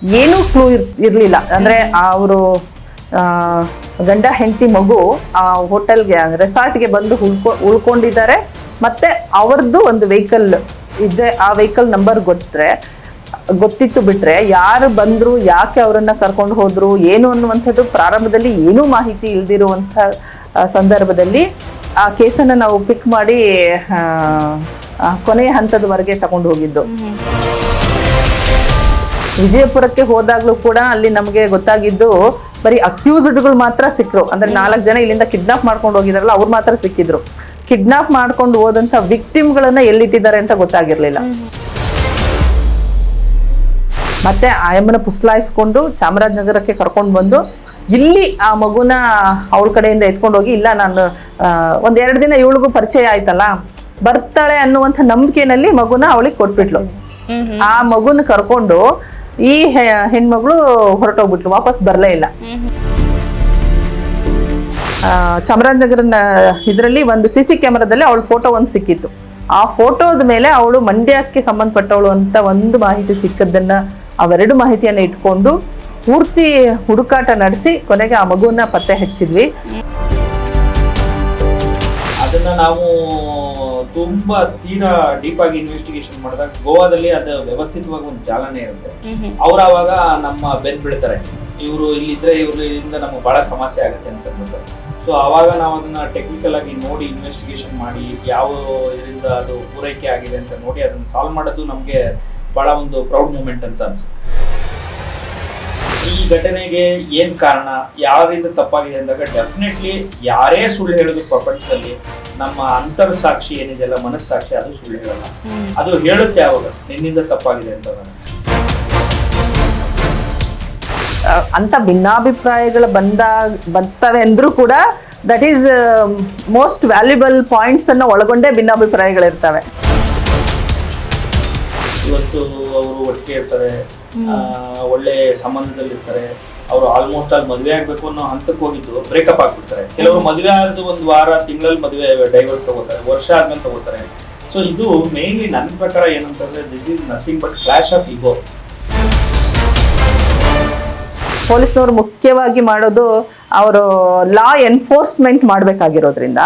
ಏನೂ ಕ್ಲೂ ಇರಲಿಲ್ಲ. ಅಂದರೆ ಅವರು ಗಂಡ ಹೆಂಡತಿ ಮಗು ಆ ಹೋಟೆಲ್ಗೆ ರೆಸಾರ್ಟ್ಗೆ ಬಂದು ಉಳ್ಕೊಂಡಿದ್ದಾರೆ. ಮತ್ತೆ ಅವ್ರದ್ದು ಒಂದು ವೆಹಿಕಲ್ ಇದೆ, ಆ ವೆಹಿಕಲ್ ನಂಬರ್ ಗೊತ್ತಿತ್ತು ಬಿಟ್ರೆ ಯಾರು ಬಂದ್ರು, ಯಾಕೆ ಅವರನ್ನ ಕರ್ಕೊಂಡು ಹೋದ್ರು, ಏನು ಅನ್ನುವಂಥದ್ದು ಪ್ರಾರಂಭದಲ್ಲಿ ಏನೂ ಮಾಹಿತಿ ಇಲ್ದಿರುವಂಥ ಸಂದರ್ಭದಲ್ಲಿ ಆ ಕೇಸನ್ನ ನಾವು ಪಿಕ್ ಮಾಡಿ ಕೊನೆಯ ಹಂತದವರೆಗೆ ತಗೊಂಡು ಹೋಗಿದ್ದು. ವಿಜಯಪುರಕ್ಕೆ ಹೋದಾಗ್ಲೂ ಕೂಡ ಅಲ್ಲಿ ನಮಗೆ ಗೊತ್ತಾಗಿದ್ದು ಬರೀ ಅಕ್ಯೂಸ್ಡ್ಗಳು ಮಾತ್ರ ಸಿಕ್ಕರು. ಅಂದ್ರೆ 4 ಜನ ಇಲ್ಲಿಂದ ಕಿಡ್ನಾಪ್ ಮಾಡ್ಕೊಂಡು ಹೋಗಿದಾರಲ್ಲ ಅವ್ರು ಮಾತ್ರ ಸಿಕ್ಕಿದ್ರು. ಕಿಡ್ನಾಪ್ ಮಾಡ್ಕೊಂಡು ಹೋದಂತ ವಿಕ್ಟಿಮ್ಗಳನ್ನ ಎಲ್ಲಿಟ್ಟಿದ್ದಾರೆ ಅಂತ ಗೊತ್ತಾಗಿರ್ಲಿಲ್ಲ. ಮತ್ತೆ ಆಯಮ್ಮನ ಪುಸ್ಲಾಯಿಸ್ಕೊಂಡು ಚಾಮರಾಜನಗರಕ್ಕೆ ಕರ್ಕೊಂಡು ಬಂದು ಇಲ್ಲಿ ಆ ಮಗುನ ಅವಳ ಕಡೆಯಿಂದ ಎತ್ಕೊಂಡು ಹೋಗಿ, ಇಲ್ಲ ನಾನು 1-2 ದಿನ ಇವಳಿಗೂ ಪರಿಚಯ ಆಯ್ತಲ್ಲ, ಬರ್ತಾಳೆ ಅನ್ನುವಂಥ ನಂಬಿಕೆನಲ್ಲಿ ಮಗುನ ಅವಳಿಗೆ ಕೊಟ್ಬಿಟ್ಲು. ಆ ಮಗುನ ಕರ್ಕೊಂಡು ಈ ಹೆಣ್ಮಗಳು ಹೊರಟೋಗ್ಬಿಟ್ಲು, ವಾಪಸ್ ಬರಲೇ ಇಲ್ಲ. ಚಾಮರಾಜನಗರ ಇದರಲ್ಲಿ ಒಂದು CC ಕ್ಯಾಮರಾದಲ್ಲಿ ಅವಳ ಫೋಟೋ ಒಂದು ಸಿಕ್ಕಿತ್ತು. ಆ ಫೋಟೋದ ಮೇಲೆ ಅವಳು ಮಂಡ್ಯಕ್ಕೆ ಸಂಬಂಧಪಟ್ಟವಳು ಅಂತ ಒಂದು ಮಾಹಿತಿ ಸಿಕ್ಕದನ್ನ, ಅವೆರಡು ಮಾಹಿತಿಯನ್ನ ಇಟ್ಕೊಂಡು ಪೂರ್ತಿ ಹುಡುಕಾಟ ನಡೆಸಿ ಕೊನೆಗೆ ಆ ಮಗುವನ್ನ ಪತ್ತೆ ಹಚ್ಚಿದ್ವಿ. ಅದನ್ನ ನಾವು ತುಂಬಾ ತೀರಾ ಡೀಪ್ ಆಗಿ ಇನ್ವೆಸ್ಟಿಗೇಷನ್ ಮಾಡಿದಾಗ ಗೋವಾದಲ್ಲಿ ಅದು ವ್ಯವಸ್ಥಿತವಾಗಿ ಒಂದು ಜಾಲನೆ ಇರುತ್ತೆ. ಅವ್ರು ಆವಾಗ ನಮ್ಮ ಬೆನ್ ಬೀಳ್ತಾರೆ, ಇವರು ಇಲ್ಲಿದ್ರೆ ಇವರಿಂದ ನಮಗೆ ಬಹಳ ಸಮಸ್ಯೆ ಆಗುತ್ತೆ ಅಂತ ಅಂದ್ಬಿಟ್ಟು. ಸೊ ಆವಾಗ ನಾವು ಅದನ್ನ ಟೆಕ್ನಿಕಲ್ ಆಗಿ ನೋಡಿ ಇನ್ವೆಸ್ಟಿಗೇಷನ್ ಮಾಡಿ ಯಾವ ಇದರಿಂದ ಅದು ಪೂರೈಕೆ ಆಗಿದೆ ಅಂತ ನೋಡಿ ಅದನ್ನ ಸಾಲ್ವ್ ಮಾಡೋದು ನಮಗೆ ಬಹಳ ಒಂದು ಪ್ರೌಡ್ ಮೂಮೆಂಟ್ ಅಂತ ಅನ್ಸುತ್ತೆ. ಈ ಘಟನೆಗೆ ಏನ್ ಕಾರಣ, ಯಾರಿಂದ ತಪ್ಪಾಗಿದೆ ಅಂದಾಗ ಡೆಫಿನೆಟ್ಲಿ ಯಾರೇ ಸುಳ್ಳು ಹೇಳೋದು ಪ್ರಪಂಚದಲ್ಲಿ ನಮ್ಮ ಅಂತರ್ ಸಾಕ್ಷಿ ಏನಿದೆಯಲ್ಲ, ಮನಸ್ಸಾಕ್ಷಿ, ಅದು ಸುಳ್ಳು ಹೇಳಲ್ಲ. ಅದು ಹೇಳುತ್ತೆ ಯಾವಾಗ ನಿನ್ನಿಂದ ತಪ್ಪಾಗಿದೆ ಅಂತ. ಅಂತ ಭಿನ್ನಾಭಿಪ್ರಾಯಗಳು ಬರ್ತವೆ ಅಂದ್ರೂ ಕೂಡ that is most valuable points ಅನ್ನ ಒಳಗೊಂಡೇ ಭಿನ್ನಾಭಿಪ್ರಾಯಗಳಿರ್ತವೆ. ಇವತ್ತು ಅವರು ಒಟ್ಟಿಗೆ ಇರ್ತಾರೆ, ಒಳ್ಳೆ ಸಂಬಂಧದಲ್ಲಿ ಇರ್ತಾರೆ, ಅವರು ಆಲ್ಮೋಸ್ಟ್ ಅಲ್ಲಿ ಮದುವೆ ಆಗ್ಬೇಕು ಅನ್ನೋ ಹಂತಕ್ಕೆ ಹೋಗಿದ್ದು ಬ್ರೇಕಪ್ ಆಗ್ಬಿಡ್ತಾರೆ. ಕೆಲವರು ಮದುವೆ ಆದ 1 ವಾರ ತಿಂಗಳಲ್ಲಿ ಮದುವೆ ಡೈವರ್ಸ್ ತಗೋತಾರೆ, ವರ್ಷ ಆದ್ಮೇಲೆ ತಗೋತಾರೆ. ಸೊ ಇದು ಮೇನ್ಲಿ ನನ್ನ ಪ್ರಕಾರ ಏನಂತಂದ್ರೆ this is nothing but clash of ಈಗೋ. ಪೊಲೀಸ್ನವರು ಮುಖ್ಯವಾಗಿ ಮಾಡೋದು ಅವರು ಲಾ ಎನ್ಫೋರ್ಸ್ಮೆಂಟ್ ಮಾಡ್ಬೇಕಾಗಿರೋದ್ರಿಂದ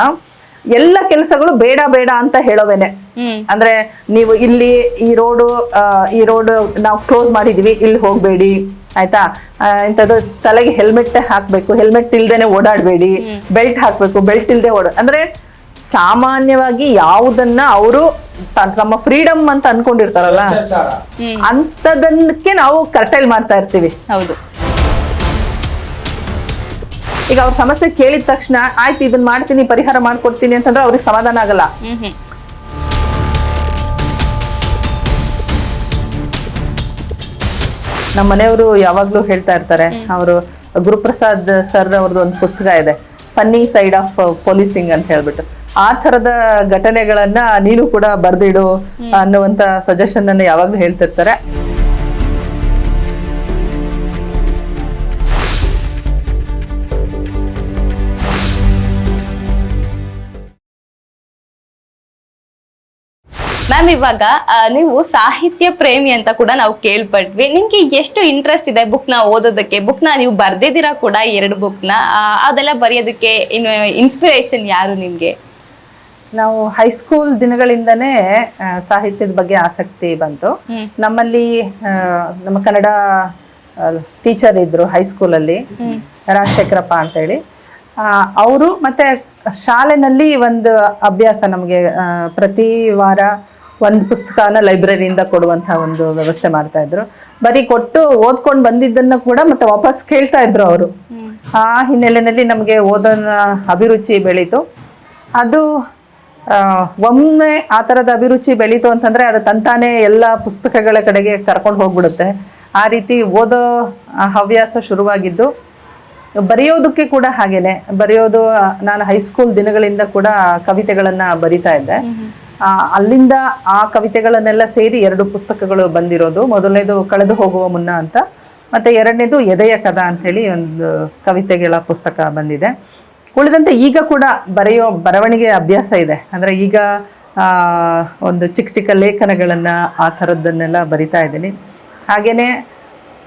ಎಲ್ಲ ಕೆಲಸಗಳು ಬೇಡ ಬೇಡ ಅಂತ ಹೇಳೋವೇನೆ. ಅಂದ್ರೆ ನೀವು ಇಲ್ಲಿ ಈ ರೋಡು ನಾವು ಕ್ಲೋಸ್ ಮಾಡಿದೀವಿ, ಇಲ್ಲಿ ಹೋಗ್ಬೇಡಿ ಆಯ್ತಾ, ಇಂಥದ್ದು ತಲೆಗೆ ಹೆಲ್ಮೆಟ್ ಹಾಕ್ಬೇಕು, ಹೆಲ್ಮೆಟ್ ಇಲ್ದೇನೆ ಓಡಾಡ್ಬೇಡಿ, ಬೆಲ್ಟ್ ಹಾಕ್ಬೇಕು, ಬೆಲ್ಟ್ ಇಲ್ದೆ ಅಂದ್ರೆ ಸಾಮಾನ್ಯವಾಗಿ ಯಾವುದನ್ನ ಅವರು ತಮ್ಮ ಫ್ರೀಡಮ್ ಅಂತ ಅನ್ಕೊಂಡಿರ್ತಾರಲ್ಲ ಅಂತದಕ್ಕೆ ನಾವು ಕರ್ಟೈಲ್ ಮಾಡ್ತಾ ಇರ್ತೀವಿ. ಹೌದು. ಈಗ ಅವ್ರ ಸಮಸ್ಯೆ ಕೇಳಿದ ತಕ್ಷಣ ಆಯ್ತು ಇದನ್ನ ಮಾಡ್ತೀನಿ, ಪರಿಹಾರ ಮಾಡ್ಕೊಡ್ತೀನಿ ಅಂತಂದ್ರೆ ಅವ್ರಿಗೆ ಸಮಾಧಾನ ಆಗಲ್ಲ. ನಮ್ಮ ಮನೆಯವರು ಯಾವಾಗ್ಲೂ ಹೇಳ್ತಾ ಇರ್ತಾರೆ, ಅವರು ಗುರುಪ್ರಸಾದ್ ಸರ್ ಅವ್ರದ್ದು ಒಂದು ಪುಸ್ತಕ ಇದೆ, ಫನ್ನಿ ಸೈಡ್ ಆಫ್ ಪೊಲೀಸಿಂಗ್ ಅಂತ ಹೇಳ್ಬಿಟ್ಟು. ಆ ತರದ ಘಟನೆಗಳನ್ನ ನೀನು ಕೂಡ ಬರ್ದಿಡು ಅನ್ನುವಂತ ಸಜೆಷನ್ ಅನ್ನು ಯಾವಾಗ್ಲೂ ಹೇಳ್ತಿರ್ತಾರೆ. ಮ್ಯಾಮ್, ಇವಾಗ ನೀವು ಸಾಹಿತ್ಯ ಪ್ರೇಮಿ ಅಂತ ಕೂಡ ನಾವು ಕೇಳ್ಪಟ್ವಿ. ನಿಮ್ಗೆ ಎಷ್ಟು ಇಂಟ್ರೆಸ್ಟ್ ಇದೆ ಬುಕ್ ನ ಓದೋದಕ್ಕೆ? ಬುಕ್ ನ ನೀವು ಬರ್ದಿದ್ದೀರಾ ಕೂಡ, 2 ಬುಕ್ ನ. ಅದೆಲ್ಲ ಬರೆಯೋದಕ್ಕೆ ಇನ್ಸ್ಪಿರೇಷನ್ ಯಾರು ನಿಮ್ಗೆ? ನಾವು ಹೈಸ್ಕೂಲ್ ದಿನಗಳಿಂದನೇ ಸಾಹಿತ್ಯದ ಬಗ್ಗೆ ಆಸಕ್ತಿ ಬಂತು. ನಮ್ಮಲ್ಲಿ ನಮ್ಮ ಕನ್ನಡ ಟೀಚರ್ ಇದ್ರು ಹೈಸ್ಕೂಲಲ್ಲಿ, ರಾಜಶೇಖರಪ್ಪ ಅಂತ ಹೇಳಿ. ಅವರು ಮತ್ತೆ ಶಾಲೆನಲ್ಲಿ ಒಂದು ಅಭ್ಯಾಸ, ನಮಗೆ ಪ್ರತಿ ವಾರ ಒಂದು ಪುಸ್ತಕನ ಲೈಬ್ರರಿಯಿಂದ ಕೊಡುವಂತಹ ಒಂದು ವ್ಯವಸ್ಥೆ ಮಾಡ್ತಾ ಇದ್ರು. ಬರೀ ಕೊಟ್ಟು ಓದ್ಕೊಂಡು ಬಂದಿದ್ದನ್ನ ಕೂಡ ಮತ್ತೆ ವಾಪಸ್ ಕೇಳ್ತಾ ಇದ್ರು ಅವರು. ಆ ಹಿನ್ನೆಲೆಯಲ್ಲಿ ನಮಗೆ ಓದೋನ ಅಭಿರುಚಿ ಬೆಳೀತು. ಅದು ಒಮ್ಮೆ ಆ ಥರದ ಅಭಿರುಚಿ ಬೆಳೀತು ಅಂತಂದ್ರೆ ಅದು ತಂತಾನೆ ಎಲ್ಲ ಪುಸ್ತಕಗಳ ಕಡೆಗೆ ಕರ್ಕೊಂಡು ಹೋಗ್ಬಿಡುತ್ತೆ. ಆ ರೀತಿ ಓದೋ ಹವ್ಯಾಸ ಶುರುವಾಗಿದ್ದು. ಬರೆಯೋದಕ್ಕೆ ಕೂಡ ಹಾಗೇನೆ, ಬರೆಯೋದು ನಾನು ಹೈಸ್ಕೂಲ್ ದಿನಗಳಿಂದ ಕೂಡ ಕವಿತೆಗಳನ್ನ ಬರಿತಾ ಇದ್ದೆ. ಅಲ್ಲಿಂದ ಆ ಕವಿತೆಗಳನ್ನೆಲ್ಲ ಸೇರಿ 2 ಪುಸ್ತಕಗಳು ಬಂದಿರೋದು. ಮೊದಲನೇದು ಕಳೆದು ಹೋಗುವ ಮುನ್ನ ಅಂತ, ಮತ್ತೆ 2ನೇದು ಎದೆಯ ಕದ ಅಂತ ಹೇಳಿ ಒಂದು ಕವಿತೆಗಳ ಪುಸ್ತಕ ಬಂದಿದೆ. ಉಳಿದಂತೆ ಈಗ ಕೂಡ ಬರವಣಿಗೆ ಅಭ್ಯಾಸ ಇದೆ. ಅಂದ್ರೆ ಈಗ ಒಂದು ಚಿಕ್ಕ ಚಿಕ್ಕ ಲೇಖನಗಳನ್ನ ಆ ಥರದ್ದನ್ನೆಲ್ಲ ಬರಿತಾ ಇದ್ದೀನಿ. ಹಾಗೇನೆ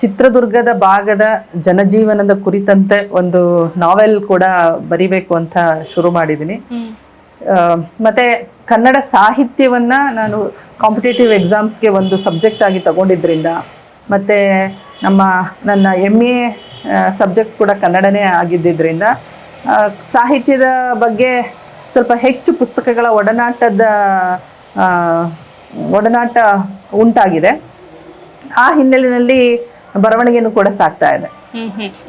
ಚಿತ್ರದುರ್ಗದ ಭಾಗದ ಜನಜೀವನದ ಕುರಿತಂತೆ ಒಂದು ನಾವೆಲ್ ಕೂಡ ಬರಿಬೇಕು ಅಂತ ಶುರು ಮಾಡಿದ್ದೀನಿ. ಮತ್ತೆ ಕನ್ನಡ ಸಾಹಿತ್ಯವನ್ನ ನಾನು ಕಾಂಪಿಟೇಟಿವ್ ಎಕ್ಸಾಮ್ಸ್ಗೆ ಒಂದು ಸಬ್ಜೆಕ್ಟ್ ಆಗಿ ತಗೊಂಡಿದ್ರಿಂದ, ಮತ್ತೆ ನನ್ನ MA ಸಬ್ಜೆಕ್ಟ್ ಕೂಡ ಕನ್ನಡನೇ ಆಗಿದ್ದರಿಂದ ಸಾಹಿತ್ಯದ ಬಗ್ಗೆ ಸ್ವಲ್ಪ ಹೆಚ್ಚು ಪುಸ್ತಕಗಳ ಒಡನಾಟ ಉಂಟಾಗಿದೆ. ಆ ಹಿನ್ನೆಲೆಯಲ್ಲಿ ಬರವಣಿಗೆನೂ ಕೂಡ ಸಾಗ್ತಾ ಇದೆ.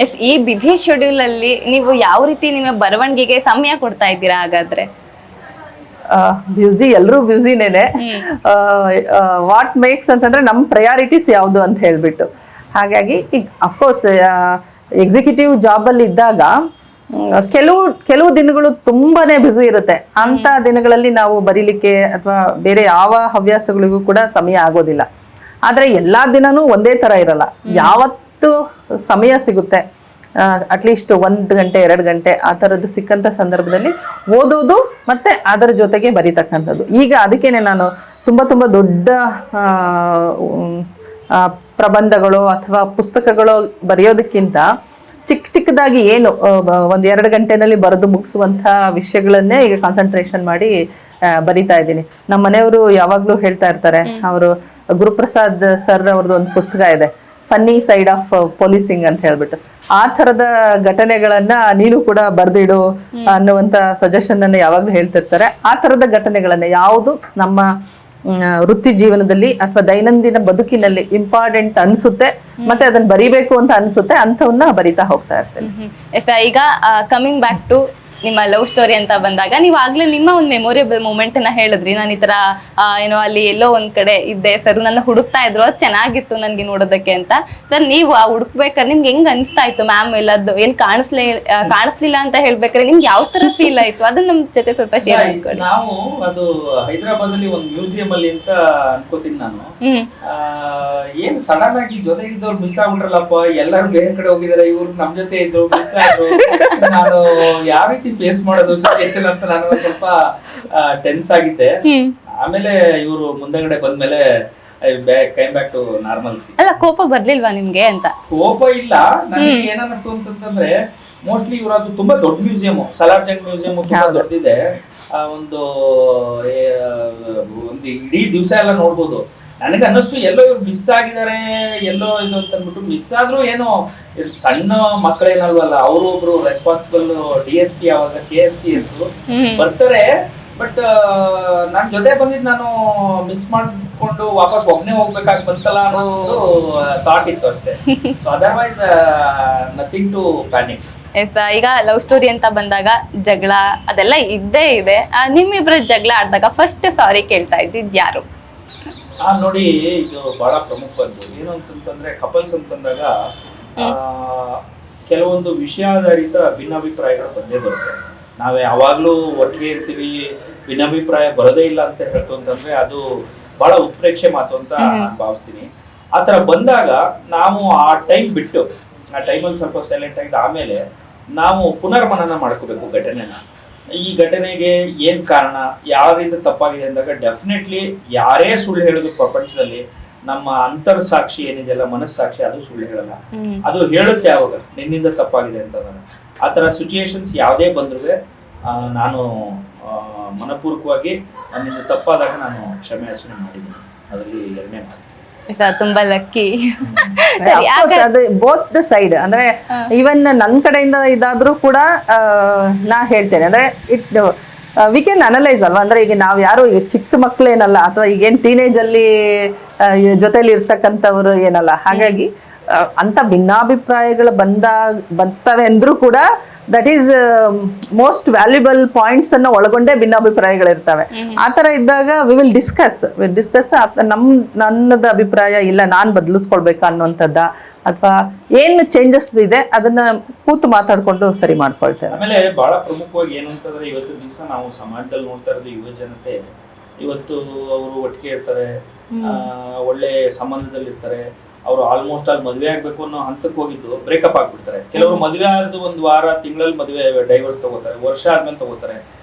ಎಸ್, ಈ ಬಿಸಿ ಶೆಡ್ಯೂಲ್ ಅಲ್ಲಿ ನೀವು ಯಾವ ರೀತಿ ನಿಮ್ಮ ಬರವಣಿಗೆಗೆ ಸಮಯ ಕೊಡ್ತಾ ಇದ್ದೀರಾ ಹಾಗಾದ್ರೆ? ಬ್ಯುಸಿ, ಎಲ್ಲರೂ ಬ್ಯುಸಿನೇನೆ. ವಾಟ್ ಮೇಕ್ಸ್ ಅಂತಂದ್ರೆ ನಮ್ಮ ಪ್ರಯಾರಿಟೀಸ್ ಯಾವುದು ಅಂತ ಹೇಳ್ಬಿಟ್ಟು, ಹಾಗಾಗಿ ಈಗ ಅಫ್ಕೋರ್ಸ್ ಎಕ್ಸಿಕ್ಯೂಟಿವ್ ಜಾಬಲ್ಲಿ ಇದ್ದಾಗ ಕೆಲವು ದಿನಗಳು ತುಂಬಾನೇ ಬ್ಯುಸಿ ಇರುತ್ತೆ. ಅಂತ ದಿನಗಳಲ್ಲಿ ನಾವು ಬರೀಲಿಕ್ಕೆ ಅಥವಾ ಬೇರೆ ಯಾವ ಹವ್ಯಾಸಗಳಿಗೂ ಕೂಡ ಸಮಯ ಆಗೋದಿಲ್ಲ. ಆದ್ರೆ ಎಲ್ಲಾ ದಿನನೂ ಒಂದೇ ತರ ಇರಲ್ಲ. ಯಾವತ್ತು ಸಮಯ ಸಿಗುತ್ತೆ, ಅಟ್ಲೀಸ್ಟ್ 1 ಗಂಟೆ 2 ಗಂಟೆ ಆ ಥರದ್ದು ಸಿಕ್ಕಂಥ ಸಂದರ್ಭದಲ್ಲಿ ಓದೋದು ಮತ್ತೆ ಅದರ ಜೊತೆಗೆ ಬರೀತಕ್ಕಂಥದ್ದು. ಈಗ ಅದಕ್ಕೇನೆ ನಾನು ತುಂಬ ದೊಡ್ಡ ಪ್ರಬಂಧಗಳು ಅಥವಾ ಪುಸ್ತಕಗಳು ಬರೆಯೋದಕ್ಕಿಂತ ಚಿಕ್ಕದಾಗಿ ಏನು 1-2 ಗಂಟೆನಲ್ಲಿ ಬರೆದು ಮುಗಿಸುವಂಥ ವಿಷಯಗಳನ್ನೇ ಈಗ ಕಾನ್ಸಂಟ್ರೇಷನ್ ಮಾಡಿ ಬರಿತಾ ಇದ್ದೀನಿ. ನಮ್ಮ ಮನೆಯವರು ಯಾವಾಗಲೂ ಹೇಳ್ತಾ ಇರ್ತಾರೆ, ಅವರು ಗುರುಪ್ರಸಾದ್ ಸರ್ ಅವ್ರದ್ದು ಒಂದು ಪುಸ್ತಕ ಇದೆ, ಫನ್ನಿ ಸೈಡ್ ಆಫ್ ಪೊಲೀಸಿಂಗ್ ಅಂತ ಹೇಳ್ಬಿಟ್ಟು. ಆ ಥರದ ಘಟನೆಗಳನ್ನ ನೀನು ಕೂಡ ಬರ್ದಿಡು ಅನ್ನುವಂಥ ಸಜೆಷನ್ ಅನ್ನು ಯಾವಾಗಲೂ ಹೇಳ್ತಿರ್ತಾರೆ. ಆ ಥರದ ಘಟನೆಗಳನ್ನ ಯಾವುದು ನಮ್ಮ ವೃತ್ತಿ ಜೀವನದಲ್ಲಿ ಅಥವಾ ದೈನಂದಿನ ಬದುಕಿನಲ್ಲಿ ಇಂಪಾರ್ಟೆಂಟ್ ಅನ್ಸುತ್ತೆ ಮತ್ತೆ ಅದನ್ನ ಬರಿಬೇಕು ಅಂತ ಅನ್ಸುತ್ತೆ, ಅಂಥವನ್ನ ಬರಿತಾ ಹೋಗ್ತಾ ಇರ್ತೇನೆ. ಈಗ ಕಮಿಂಗ್ ಬ್ಯಾಕ್ ಟು ನಿಮ್ಮ ಲವ್ ಸ್ಟೋರಿ ಅಂತ ಬಂದಾಗ, ನೀವು ಆಗ್ಲೇ ನಿಮ್ಮ ಒಂದು ಮೆಮೊರೇಬಲ್ ಮೂಮೆಂಟ್ ನ ಹೇಳಿದ್ರಿ. ನಾನು ಈ ತರ ಏನೋ ಅಲ್ಲಿ ಎಲ್ಲೋ ಒಂದ್ ಕಡೆ ಇದ್ದೆ ಸರ್, ನನ್ನ ಹುಡುಕ್ತಾ ಇದ್ರು, ಅದು ಚೆನ್ನಾಗಿತ್ತು ನನ್ಗೆ ನೋಡೋದಕ್ಕೆ ಅಂತ. ಸರ್, ನೀವು ಆ ಹುಡುಕ್ಬೇಕಾದ್ರೆ ನಿಮ್ಗೆ ಹೆಂಗ್ ಅನಿಸ್ತಾ ಇತ್ತು ಮ್ಯಾಮ್? ಎಲ್ಲದ್ದು ಎಲ್ಲಿ ಕಾಣಿಸ್ಲಿಲ್ಲ ಅಂತ ಹೇಳ್ಬೇಕಾದ್ರೆ ನಿಮ್ಗೆ ಯಾವ ತರ ಫೀಲ್ ಆಯ್ತು? ಅದನ್ನ ನಮ್ ಜೊತೆ ಸ್ವಲ್ಪ ಶೇರ್ ಮಾಡ್ಕೊಳ್ಳಿ. ನಾವು ಅದು ಹೈದರಾಬಾದ್ ಅಲ್ಲಿ ಒಂದು ಮ್ಯೂಸಿಯಂ ಅಲ್ಲಿ ಅಂತ ಅನ್ಕೋತೀನಿ ನಾನು. ಏನ್ ಸಡನ್ ಆಗಿ ಜೊತೆಗಿದ್ದವ್ರು ಮಿಸ್ ಆಗ್ಬಿಟ್ರಲ್ಲಪ್ಪ, ಎಲ್ಲರೂ ಬೇರೆ ಕಡೆ ಹೋಗಿದಾರೆ, ಇವ್ರು ನಮ್ ಜೊತೆ ಇದ್ರು, ಮಿಸ್ ಆದ್ರು. ನಾನು ಯಾವ ರೀತಿ ಫೇಸ್ ಮಾಡೋದು ಸಿಚುಯೇಷನ್ ಅಂತ ನಾನು ಸ್ವಲ್ಪ ಟೆನ್ಸ್ ಆಗಿದ್ದೆ. ಆಮೇಲೆ ಇವರು ಮುಂದಗಡೆ ಬಂದ್ಮೇಲೆ ಕೈಮ್ ಬ್ಯಾಕ್ ಟು ನಾರ್ಮಲ್ಸಿ. ಅಲ್ಲ, ಕೋಪ ಬರ್ಲಿಲ್ವಾ ನಿಮ್ಗೆ ಅಂತ? ಕೋಪ ಇಲ್ಲ, ನನಗೆ ಏನನ್ನಿಸ್ತು ಅಂತಂದ್ರೆ ಮೋಸ್ಟ್ಲಿ ಇವ್ರದ್ದು ತುಂಬಾ ದೊಡ್ಡ ಮ್ಯೂಸಿಯಂ, ಸಲಾರ್ಜಂಗ್ ಮ್ಯೂಸಿಯಂ ತುಂಬಾ ದೊಡ್ಡದಿದೆ. ಒಂದು ಇಡೀ ದಿವಸ ಎಲ್ಲ ನೋಡ್ಬೋದು. ನನಗೆ ಅನ್ನಿಸ್ತು ಎಲ್ಲೋ ಇವ್ರು ಮಿಸ್ ಆಗಿದ್ದಾರೆ, ಎಲ್ಲೋ ಇದು ಅಂತ ಅಂದ್ಬಿಟ್ಟು. ಮಿಸ್ ಆದ್ರೂ ಏನೋ ಸಣ್ಣ ಮಕ್ಕಳೇನಲ್ವಲ್ಲ, ಅವರು ಒಬ್ರು ರೆಸ್ಪಾನ್ಸಿಬಲ್ DSP ಆವಾಗ KSPS ಬರ್ತಾರೆ. ಬಟ್ ನನ್ ಜೊತೆ ಬಂದಿದ್ ನಾನು ಮಿಸ್ ಮಾಡ್ಕೊಂಡು ವಾಪಸ್ ಒಬ್ನೇ ಹೋಗ್ಬೇಕಾಗಿ ಬಂತಲ್ಲ ಅನ್ನೋದು ಥಾಟ್ ಇತ್ತು ಅಷ್ಟೇ. So otherwise nothing to panic. ಈಗ ಲವ್ ಸ್ಟೋರಿ ಅಂತ ಬಂದಾಗ ಜಗಳ ಅದೆಲ್ಲ ಇದ್ದೇ ಇದೆ. ನಿಮ್ಮಿಬ್ರ ಜಗಳ ಆಡಿದಾಗ ಫಸ್ಟ್ ಸಾರಿ ಕೇಳ್ತಾ ಇದ್ದಿದ್ ಯಾರು? ನೋಡಿ, ಇದು ಬಹಳ ಪ್ರಮುಖದ್ದು. ಏನು ಅಂತಂತಂದ್ರೆ ಕಪಲ್ಸ್ ಅಂತಂದಾಗ ಕೆಲವೊಂದು ವಿಷಯಾಧಾರಿತ ಭಿನ್ನಾಭಿಪ್ರಾಯಗಳು ಬಂದೇ ಬರುತ್ತೆ. ನಾವೇ ಯಾವಾಗ್ಲೂ ಒಟ್ಟಿಗೆ ಇರ್ತೀವಿ, ಭಿನ್ನಾಭಿಪ್ರಾಯ ಬರೋದೇ ಇಲ್ಲ ಅಂತ ಹೇಳ್ತು ಅಂತಂದ್ರೆ ಅದು ಬಹಳ ಉತ್ಪ್ರೇಕ್ಷೆ ಮಾತು ಅಂತ ನಾನು ಭಾವಿಸ್ತೀನಿ. ಆತರ ಬಂದಾಗ ನಾವು ಆ ಟೈಮ್ ಬಿಟ್ಟು, ಆ ಟೈಮಲ್ಲಿ ಸ್ವಲ್ಪ ಸೈಲೆಂಟ್ ಆಗಿದ್ದು ಆಮೇಲೆ ನಾವು ಪುನರ್ಮನನ ಮಾಡ್ಕೋಬೇಕು ಘಟನೆನ. ಈ ಘಟನೆಗೆ ಏನ್ ಕಾರಣ, ಯಾರಿಂದ ತಪ್ಪಾಗಿದೆ ಅಂದಾಗ ಡೆಫಿನೆಟ್ಲಿ ಯಾರೇ ಸುಳ್ಳು ಹೇಳೋದು ಪ್ರಪಂಚದಲ್ಲಿ ನಮ್ಮ ಅಂತರ್ ಸಾಕ್ಷಿ ಏನಿದೆಯಲ್ಲ, ಮನಸ್ಸಾಕ್ಷಿ, ಅದು ಸುಳ್ಳು ಹೇಳಲ್ಲ. ಅದು ಹೇಳುತ್ತೆ ಯಾವಾಗ ನಿನ್ನಿಂದ ತಪ್ಪಾಗಿದೆ ಅಂತ. ಆತರ ಸಿಚುಯೇಷನ್ಸ್ ಯಾವುದೇ ಬಂದ್ರು ನಾನು ಮನಪೂರ್ವಕವಾಗಿ ನನ್ನಿಂದ ತಪ್ಪಾದಾಗ ನಾನು ಕ್ಷಮೆ ಯಾಚನೆ ಮಾಡಿದ್ದೀನಿ. ಅದರಲ್ಲಿ ಎರಡನೇ ಮಾತು. ತುಂಬಾ ಲಕ್ಕಿ. ಅದು ಬೋತ್ ದ ಸೈಡ್. ಅಂದ್ರೆ ಈವನ್ ನನ್ನ ಕಡೆಯಿಂದ ಇದಾದ್ರೂ ಕೂಡ ನಾ ಹೇಳ್ತೇನೆ, ಅಂದ್ರೆ ವಿ ಕ್ಯಾನ್ ಅನಲೈಸ್ ಅಲ್ವಾ. ಅಂದ್ರೆ ಈಗ ನಾವ್ ಯಾರು ಈಗ ಚಿಕ್ಕ ಮಕ್ಳೇನಲ್ಲ, ಅಥವಾ ಈಗೇನ್ ಟೀನೇಜ್ ಅಲ್ಲಿ ಜೊತೆಲಿ ಇರ್ತಕ್ಕಂಥವ್ರು ಏನಲ್ಲ. ಹಾಗಾಗಿ ಅಂತ ಭಿನ್ನಾಭಿಪ್ರಾಯಗಳು ಬರ್ತವೆ ಅಂದ್ರೂ ಕೂಡ that is most valuable points ಅನ್ನ ಒಳಗೊಂಡೇ ಭಿನ್ನಾಭಿಪ್ರಾಯಗಳಿರ್ತವೆ. ಆತರ ಇದ್ದಾಗ ವಿ ವಿಲ್ ಡಿಸ್ಕಸ್ ನನ್ನದ ಅಭಿಪ್ರಾಯ ಇಲ್ಲ, ನಾನ್ ಬದಲಿಸ್ಕೊಳ್ಬೇಕಾ ಅನ್ನುವಂಥದ್ದ, ಅಥವಾ ಏನ್ ಚೇಂಜಸ್ ಇದೆ ಅದನ್ನ ಕೂತು ಮಾತಾಡ್ಕೊಂಡು ಸರಿ ಮಾಡ್ಕೊಳ್ತೇವೆ. ಆಮೇಲೆ ಬಹಳ ಪ್ರಮುಖವಾಗಿ ಏನು ಅಂತಂದ್ರೆ, ಇವತ್ತು ದಿವಸ ನಾವು ಸಮಾಜದಲ್ಲಿ ನೋಡ್ತಾ ಇರೋದು ಯುವ ಜನತೆ ಇವತ್ತು ಅವರು ಒಟ್ಟಿಗೆ ಇರ್ತಾರೆ, ಒಳ್ಳೆ ಸಂಬಂಧದಲ್ಲಿ ಇರ್ತಾರೆ. ಅವರು ಆಲ್ಮೋಸ್ಟ್ ಅಲ್ಲಿ ಮದುವೆ ಆಗ್ಬೇಕು ಅನ್ನೋ ಹಂತಕ್ಕೆ ಹೋಗಿದ್ದು ಬ್ರೇಕಪ್ ಆಗ್ಬಿಡ್ತಾರೆ. ಕೆಲವರು ಮದುವೆ ಆದ ಒಂದು ವಾರ ತಿಂಗಳಲ್ಲಿ ಮದುವೆ ಡೈವರ್ಸ್ ತಗೋತಾರೆ, ವರ್ಷ ಆದ್ಮೇಲೆ ತಗೋತಾರೆ.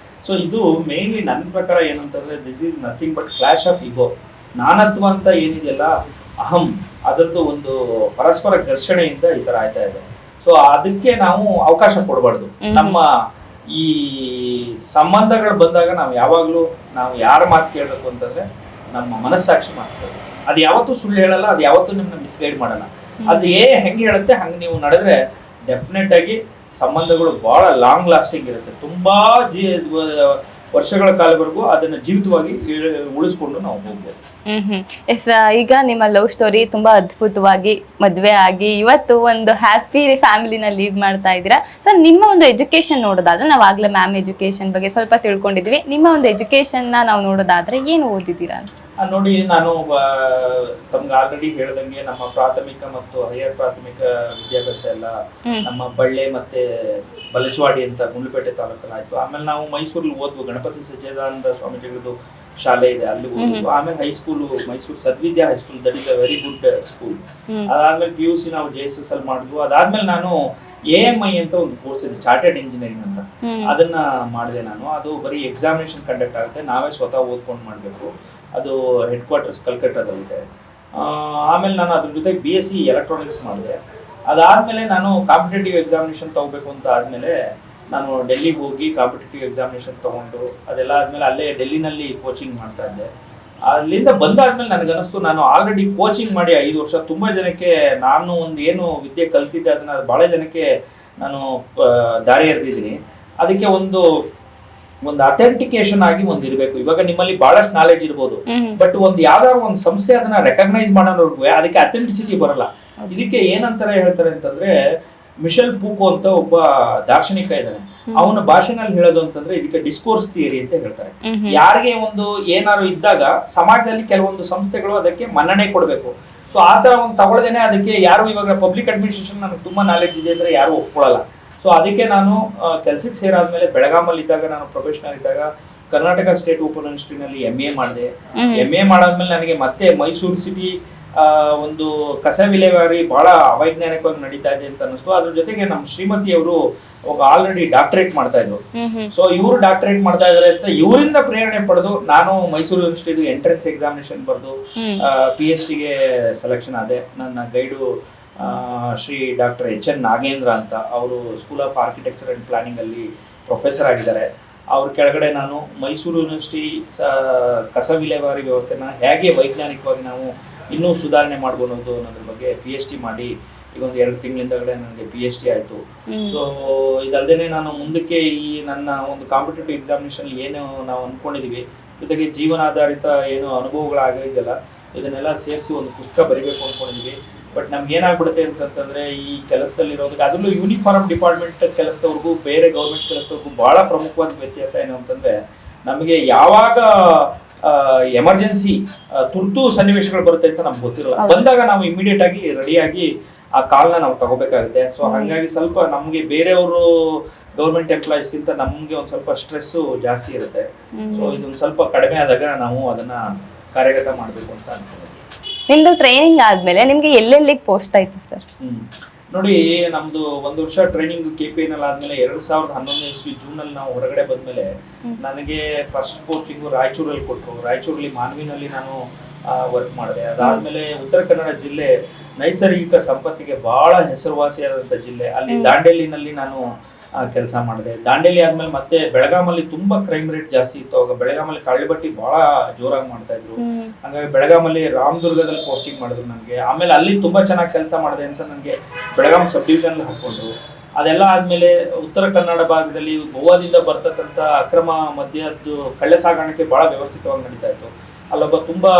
ಸೊ ಇದು ಮೇನ್ಲಿ ನನ್ನ ಪ್ರಕಾರ ಏನಂತಂದ್ರೆ, this is nothing but clash of ego. ನಾನತ್ವ ಅಂತ ಏನಿದೆಯಲ್ಲ ಅಹಂ ಅದರದ್ದು ಒಂದು ಪರಸ್ಪರ ಘರ್ಷಣೆಯಿಂದ ಈ ತರ ಆಯ್ತಾ ಇದೆ. ಸೊ ಅದಕ್ಕೆ ನಾವು ಅವಕಾಶ ಕೊಡಬಾರ್ದು. ನಮ್ಮ ಈ ಸಂಬಂಧಗಳು ಬಂದಾಗ ನಾವು ಯಾವಾಗ್ಲೂ ನಾವು ಯಾರ ಮಾತು ಕೇಳಬೇಕು ಅಂತಂದ್ರೆ ನಮ್ಮ ಮನಸ್ಸಾಕ್ಷಿ ಮಾತು ಕೇಳಬೇಕು. ಅದು ಯಾವತ್ತೂ ಸುಳ್ಳು ಹೇಳಲ್ಲ, ಅದು ಯಾವತ್ತೂ ನಿಮ್ಮನ್ನ ಮಿಸ್ಗೈಡ್ ಮಾಡಲ್ಲ. ಅದು ಹೆಂಗೆ ಹೇಳುತ್ತೆ ಹಂಗೆ ನೀವು ನಡೆದ್ರೆ ಡೆಫಿನೆಟ್ ಆಗಿ ಸಂಬಂಧಗಳು ಬಹಳ ಲಾಂಗ್ ಲಾಸ್ಟಿಂಗ್ ಇರುತ್ತೆ. ತುಂಬಾ ವರ್ಷಗಳ ಕಾಲವರೆಗೂ ಅದನ್ನ ಜೀವಿತವಾಗಿ ಉಳಿಸ್ಕೊಂಡು ನಾವು ಹೋಗ್ಬೋದು. ಎಸ್, ಈಗ ನಿಮ್ಮ ಲವ್ ಸ್ಟೋರಿ ತುಂಬಾ ಅದ್ಭುತವಾಗಿ ಮದುವೆ ಆಗಿ ಇವತ್ತು ಒಂದು ಹ್ಯಾಪಿ ಫ್ಯಾಮಿಲಿನ ಲೀಡ್ ಮಾಡ್ತಾ ಇದ್ದೀರಾ. ಸರ್, ನಿಮ್ಮ ಒಂದು ಎಜುಕೇಶನ್ ನೋಡೋದಾದ್ರೆ, ನಾವು ಆಗ್ಲೇ ಮ್ಯಾಮ್ ಎಜುಕೇಶನ್ ಬಗ್ಗೆ ಸ್ವಲ್ಪ ತಿಳ್ಕೊಂಡಿದ್ವಿ. ನಿಮ್ಮ ಒಂದು ಎಜುಕೇಶನ್ ನಾವು ನೋಡೋದಾದ್ರೆ ಏನು ಓದಿದ್ದೀರಾ? ನೋಡಿ, ನಾನು ತಮ್ಗೆ ಆಲ್ರೆಡಿ ಹೇಳ್ದಂಗೆ ನಮ್ಮ ಪ್ರಾಥಮಿಕ ಮತ್ತು ಹೈಯರ್ ಪ್ರಾಥಮಿಕ ವಿದ್ಯಾಭ್ಯಾಸ ಎಲ್ಲ ನಮ್ಮ ಬಳ್ಳೆ ಮತ್ತೆ ಬಲಚವಾಡಿ ಅಂತ ಗುಂಡ್ಲುಪೇಟೆ ತಾಲೂಕಲ್ಲಿ ಆಯ್ತು. ಆಮೇಲೆ ನಾವು ಮೈಸೂರಲ್ಲಿ ಓದ್ವು, ಗಣಪತಿ ಸಚ್ಚಿದಾನಂದ ಸ್ವಾಮೀಜಿಗಳದ್ದು ಶಾಲೆ ಇದೆ, ಅಲ್ಲಿ ಓದ್ವು. ಆಮೇಲೆ high school Mysuru Sadvidya high school, that is a very good school. ಅದಾದ್ಮೇಲೆ PUC ನಾವು JSS ಮಾಡಿದ್ವು. ಅದಾದ್ಮೇಲೆ ನಾನು AMI ಅಂತ ಒಂದು ಕೋರ್ಸ್ ಇದೆ, ಚಾರ್ಟೆಡ್ ಇಂಜಿನಿಯರಿಂಗ್ ಅಂತ, ಅದನ್ನ ಮಾಡಿದೆ ನಾನು. ಅದು ಬರೀ ಎಕ್ಸಾಮಿನೇಷನ್ ಕಂಡಕ್ಟ್ ಆಗುತ್ತೆ, ನಾವೇ ಸ್ವತಃ ಓದ್ಕೊಂಡು ಮಾಡಬೇಕು. ಅದು ಹೆಡ್ ಕ್ವಾರ್ಟರ್ಸ್ ಕಲ್ಕಟ್ಟಾದಲ್ಲಿದೆ. ಆಮೇಲೆ ನಾನು ಅದ್ರ ಜೊತೆ BSc ಎಲೆಕ್ಟ್ರಾನಿಕ್ಸ್ ಮಾಡಿದೆ. ಅದಾದಮೇಲೆ ನಾನು ಕಾಂಪಿಟೇಟಿವ್ ಎಕ್ಸಾಮಿನೇಷನ್ ತಗೋಬೇಕು ಅಂತ ಆದಮೇಲೆ ನಾನು ಡೆಲ್ಲಿಗೆ ಹೋಗಿ ಕಾಂಪಿಟೇಟಿವ್ ಎಕ್ಸಾಮಿನೇಷನ್ ತೊಗೊಂಡು ಅದೆಲ್ಲ ಆದಮೇಲೆ ಅಲ್ಲೇ ಡೆಲ್ಲಿನಲ್ಲಿ ಕೋಚಿಂಗ್ ಮಾಡ್ತಾ ಇದ್ದೆ. ಅಲ್ಲಿಂದ ಬಂದಾದ್ಮೇಲೆ ನನಗನ್ನಿಸ್ತು, ನಾನು ಆಲ್ರೆಡಿ ಕೋಚಿಂಗ್ ಮಾಡಿ 5 ವರ್ಷ ತುಂಬ ಜನಕ್ಕೆ ನಾನು ಒಂದು ಏನು ವಿದ್ಯೆ ಕಲ್ತಿದ್ದೆ ಅದನ್ನು ಭಾಳ ಜನಕ್ಕೆ ನಾನು ದಾರಿ ಎರೆದಿದ್ದೀನಿ. ಅದಕ್ಕೆ ಒಂದು ಅಥೆಂಟಿಕೇಶನ್ ಆಗಿ ಒಂದು ಇರಬೇಕು. ಇವಾಗ ನಿಮ್ಮಲ್ಲಿ ಬಹಳಷ್ಟು ನಾಲೆಡ್ಜ್ ಇರ್ಬೋದು, ಬಟ್ ಒಂದು ಯಾವ್ದಾದ್ರು ಒಂದು ಸಂಸ್ಥೆ ಅದನ್ನ ರೆಕಗ್ನೈಸ್ ಮಾಡೋರ್ಗು ಅದಕ್ಕೆ ಅಥೆಂಟಿಸಿಟಿ ಬರಲ್ಲ. ಇದಕ್ಕೆ ಏನಂತಾರೆ ಹೇಳ್ತಾರೆ ಅಂತಂದ್ರೆ, ಮಿಶೆಲ್ ಫೂಕೋ ಅಂತ ಒಬ್ಬ ದಾರ್ಶನಿಕ ಇದ್ದಾನೆ, ಅವನ ಭಾಷೆನಲ್ಲಿ ಹೇಳೋದು ಅಂತಂದ್ರೆ ಇದಕ್ಕೆ ಡಿಸ್ಕೋರ್ಸ್ ಥಿಯರಿ ಅಂತ ಹೇಳ್ತಾರೆ. ಯಾರಿಗೆ ಒಂದು ಏನಾದ್ರು ಇದ್ದಾಗ ಸಮಾಜದಲ್ಲಿ ಕೆಲವೊಂದು ಸಂಸ್ಥೆಗಳು ಅದಕ್ಕೆ ಮನ್ನಣೆ ಕೊಡಬೇಕು. ಸೊ ಆ ತರ ಒಂದು ತಗೊಳ್ಳದೇನೆ ಅದಕ್ಕೆ ಯಾರು, ಇವಾಗ ಪಬ್ಲಿಕ್ ಅಡ್ಮಿನಿಸ್ಟ್ರೇಷನ್ ನನಗೆ ತುಂಬಾ ನಾಲೆಡ್ಜ್ ಇದೆ ಅಂದ್ರೆ ಯಾರು ಒಪ್ಕೊಳ್ಳಲ್ಲ. ಸೊ ಅದಕ್ಕೆ ನಾನು ಕೆಲ್ಸಕ್ಕೆ ಸೇರಾದ್ಮೇಲೆ ಬೆಳಗಾಮಲ್ಲಿ ಇದ್ದಾಗ, ನಾನು ಪ್ರೊಫೆಷನಲ್ ಇದ್ದಾಗ ಕರ್ನಾಟಕ ಸ್ಟೇಟ್ ಓಪನ್ ಯೂನಿವರ್ಸಿಟಿನಲ್ಲಿ MA ಮಾಡಿದೆ. MA ಮಾಡಾದ್ಮೇಲೆ ನನಗೆ ಮತ್ತೆ ಮೈಸೂರು ಸಿಟಿ ಒಂದು ಕಸ ವಿಲೇವಾರಿ ಬಹಳ ಅವೈಜ್ಞಾನಿಕವಾಗಿ ನಡೀತಾ ಇದೆ ಅಂತ ಅನಿಸ್ತು. ಅದ್ರ ಜೊತೆಗೆ ನಮ್ಮ ಶ್ರೀಮತಿಯವರು ಆಲ್ರೆಡಿ ಡಾಕ್ಟರೇಟ್ ಮಾಡ್ತಾ ಇದ್ರು. ಸೊ ಇವರು ಡಾಕ್ಟರೇಟ್ ಮಾಡ್ತಾ ಇದಾರೆ ಅಂತ ಇವರಿಂದ ಪ್ರೇರಣೆ ಪಡೆದು ನಾನು ಮೈಸೂರು ಯೂನಿವರ್ಸಿಟಿ ಎಂಟ್ರೆನ್ಸ್ ಎಕ್ಸಾಮಿನೇಷನ್ ಬರೆದು PhDಗೆ ಸೆಲೆಕ್ಷನ್ ಆದೆ. ನನ್ನ guide Shri doctor HN Nagendra ಅಂತ, ಅವರು school of architecture and planning ಅಲ್ಲಿ ಪ್ರೊಫೆಸರ್ ಆಗಿದ್ದಾರೆ. ಅವ್ರ ಕೆಳಗಡೆ ನಾನು ಮೈಸೂರು ಯೂನಿವರ್ಸಿಟಿ ಕಸ ವಿಲೇವಾರಿ ವ್ಯವಸ್ಥೆನ ಹೇಗೆ ವೈಜ್ಞಾನಿಕವಾಗಿ ನಾವು ಇನ್ನೂ ಸುಧಾರಣೆ ಮಾಡ್ಬೋದು ಅನ್ನೋದ್ರ ಬಗ್ಗೆ PhD ಮಾಡಿ ಈಗ ಒಂದು 2 ತಿಂಗಳಿಂದಗಡೆ ನನಗೆ PhD ಆಯಿತು. ಸೊ ಇದಲ್ಲದೆ ನಾನು ಮುಂದಕ್ಕೆ ಈ ನನ್ನ ಒಂದು ಕಾಂಪಿಟೇಟಿವ್ ಎಕ್ಸಾಮಿನೇಷನ್ ಏನು ನಾವು ಅಂದ್ಕೊಂಡಿದ್ದೀವಿ, ಜೊತೆಗೆ ಜೀವನಾಧಾರಿತ ಏನು ಅನುಭವಗಳಾಗಿದೆಯಲ್ಲ ಇದನ್ನೆಲ್ಲ ಸೇರಿಸಿ ಒಂದು ಪುಸ್ತಕ ಬರೀಬೇಕು ಅಂದ್ಕೊಂಡಿದ್ದೀವಿ. ಬಟ್ ನಮ್ಗೆ ಏನಾಗ್ಬಿಡುತ್ತೆ ಅಂತಂತಂದ್ರೆ, ಈ ಕೆಲಸದಲ್ಲಿರೋದಕ್ಕೆ ಅದರಲ್ಲೂ ಯೂನಿಫಾರ್ಮ್ ಡಿಪಾರ್ಟ್ಮೆಂಟ್ ಕೆಲಸದವ್ರಿಗೂ ಬೇರೆ ಗೌರ್ಮೆಂಟ್ ಕೆಲಸದವ್ರಿಗೂ ಬಹಳ ಪ್ರಮುಖವಾದ ವ್ಯತ್ಯಾಸ ಏನು ಅಂತಂದ್ರೆ, ನಮಗೆ ಯಾವಾಗ ಎಮರ್ಜೆನ್ಸಿ ತುರ್ತು ಸನ್ನಿವೇಶಗಳು ಬರುತ್ತೆ ಅಂತ ನಮ್ಗೆ ಗೊತ್ತಿರಲ್ಲ. ಬಂದಾಗ ನಾವು ಇಮಿಡಿಯೇಟ್ ಆಗಿ ರೆಡಿಯಾಗಿ ಆ ಕಾಲ್ನ ನಾವು ತಗೋಬೇಕಾಗುತ್ತೆ. ಸೊ ಹಾಗಾಗಿ ಸ್ವಲ್ಪ ನಮಗೆ ಬೇರೆಯವರು ಗೌರ್ಮೆಂಟ್ ಎಂಪ್ಲಾಯೀಸ್ಗಿಂತ ನಮಗೆ ಒಂದು ಸ್ವಲ್ಪ ಸ್ಟ್ರೆಸ್ಸು ಜಾಸ್ತಿ ಇರುತ್ತೆ. ಸೊ ಇದೊಂದು ಸ್ವಲ್ಪ ಕಡಿಮೆ ಆದಾಗ ನಾವು ಅದನ್ನ ಕಾರ್ಯಗತ ಮಾಡಬೇಕು ಅಂತ ಅನ್ಕೊಂಡಿದ್ದೀವಿ. ನಿಮ್ದು ಟ್ರೈನಿಂಗ್ ಆದ್ಮೇಲೆ ನಿಮ್ಗೆ ಎಲ್ಲೆಲ್ಲಿಗೆ ಪೋಸ್ಟ್ ಆಯ್ತು ಸರ್? ನೋಡಿ, ನಮ್ದು 1 ವರ್ಷ ಟ್ರೈನಿಂಗ್ KPNL ಆದ್ಮೇಲೆ 2011 ಇಸ್ವಿ ಜೂನಲ್ಲಿ ನಾವು ಹೊರಗಡೆ ಬಂದ್ಮೇಲೆ ನನಗೆ ಫಸ್ಟ್ ಪೋಸ್ಟಿಂಗು ರಾಯಚೂರಲ್ಲಿ ಕೊಟ್ಟರು. ರಾಯಚೂರಲ್ಲಿ ಮಾನ್ವಿನಲ್ಲಿ ನಾನು ವರ್ಕ್ ಮಾಡಿದೆ. ಅದಾದ್ಮೇಲೆ ಉತ್ತರ ಕನ್ನಡ ಜಿಲ್ಲೆ ನೈಸರ್ಗಿಕ ಸಂಪತ್ತಿಗೆ ಬಹಳ ಹೆಸರುವಾಸಿಯಾದಂಥ ಜಿಲ್ಲೆ, ಅಲ್ಲಿ ದಾಂಡೇಲಿನಲ್ಲಿ ನಾನು ಕೆಲಸ ಮಾಡಿದೆ. ದಾಂಡೇಲಿ ಆದ್ಮೇಲೆ ಮತ್ತೆ ಬೆಳಗಾಮಲ್ಲಿ ತುಂಬಾ ಕ್ರೈಮ್ ರೇಟ್ ಜಾಸ್ತಿ ಇತ್ತು. ಅವಾಗ ಬೆಳಗಾಮಲ್ಲಿ ಕಳ್ಳಬಟ್ಟಿ ಬಹಳ ಜೋರಾಗಿ ಮಾಡ್ತಾ ಇದ್ರು. ಹಾಗಾಗಿ ಬೆಳಗಾಮಲ್ಲಿ ರಾಮದುರ್ಗದಲ್ಲಿ ಪೋಸ್ಟಿಂಗ್ ಮಾಡಿದ್ರು ನನಗೆ. ಆಮೇಲೆ ಅಲ್ಲಿ ತುಂಬಾ ಚೆನ್ನಾಗಿ ಕೆಲಸ ಮಾಡಿದೆ ಅಂತ ನನಗೆ ಬೆಳಗಾಂ ಸಬ್ ಡಿವಿಷನ್ ಹಾಕೊಂಡ್ರು. ಅದೆಲ್ಲ ಆದ್ಮೇಲೆ ಉತ್ತರ ಕನ್ನಡ ಭಾಗದಲ್ಲಿ ಗೋವಾದಿಂದ ಬರ್ತಕ್ಕಂಥ ಅಕ್ರಮ ಮದ್ಯದ್ದು ಕಳ್ಳ ಸಾಗಾಣಿಕೆ ಬಹಳ ವ್ಯವಸ್ಥಿತವಾಗಿ ನಡೀತಾ ಇತ್ತು. ಅಲ್ಲೊಬ್ಬ ತುಂಬಾ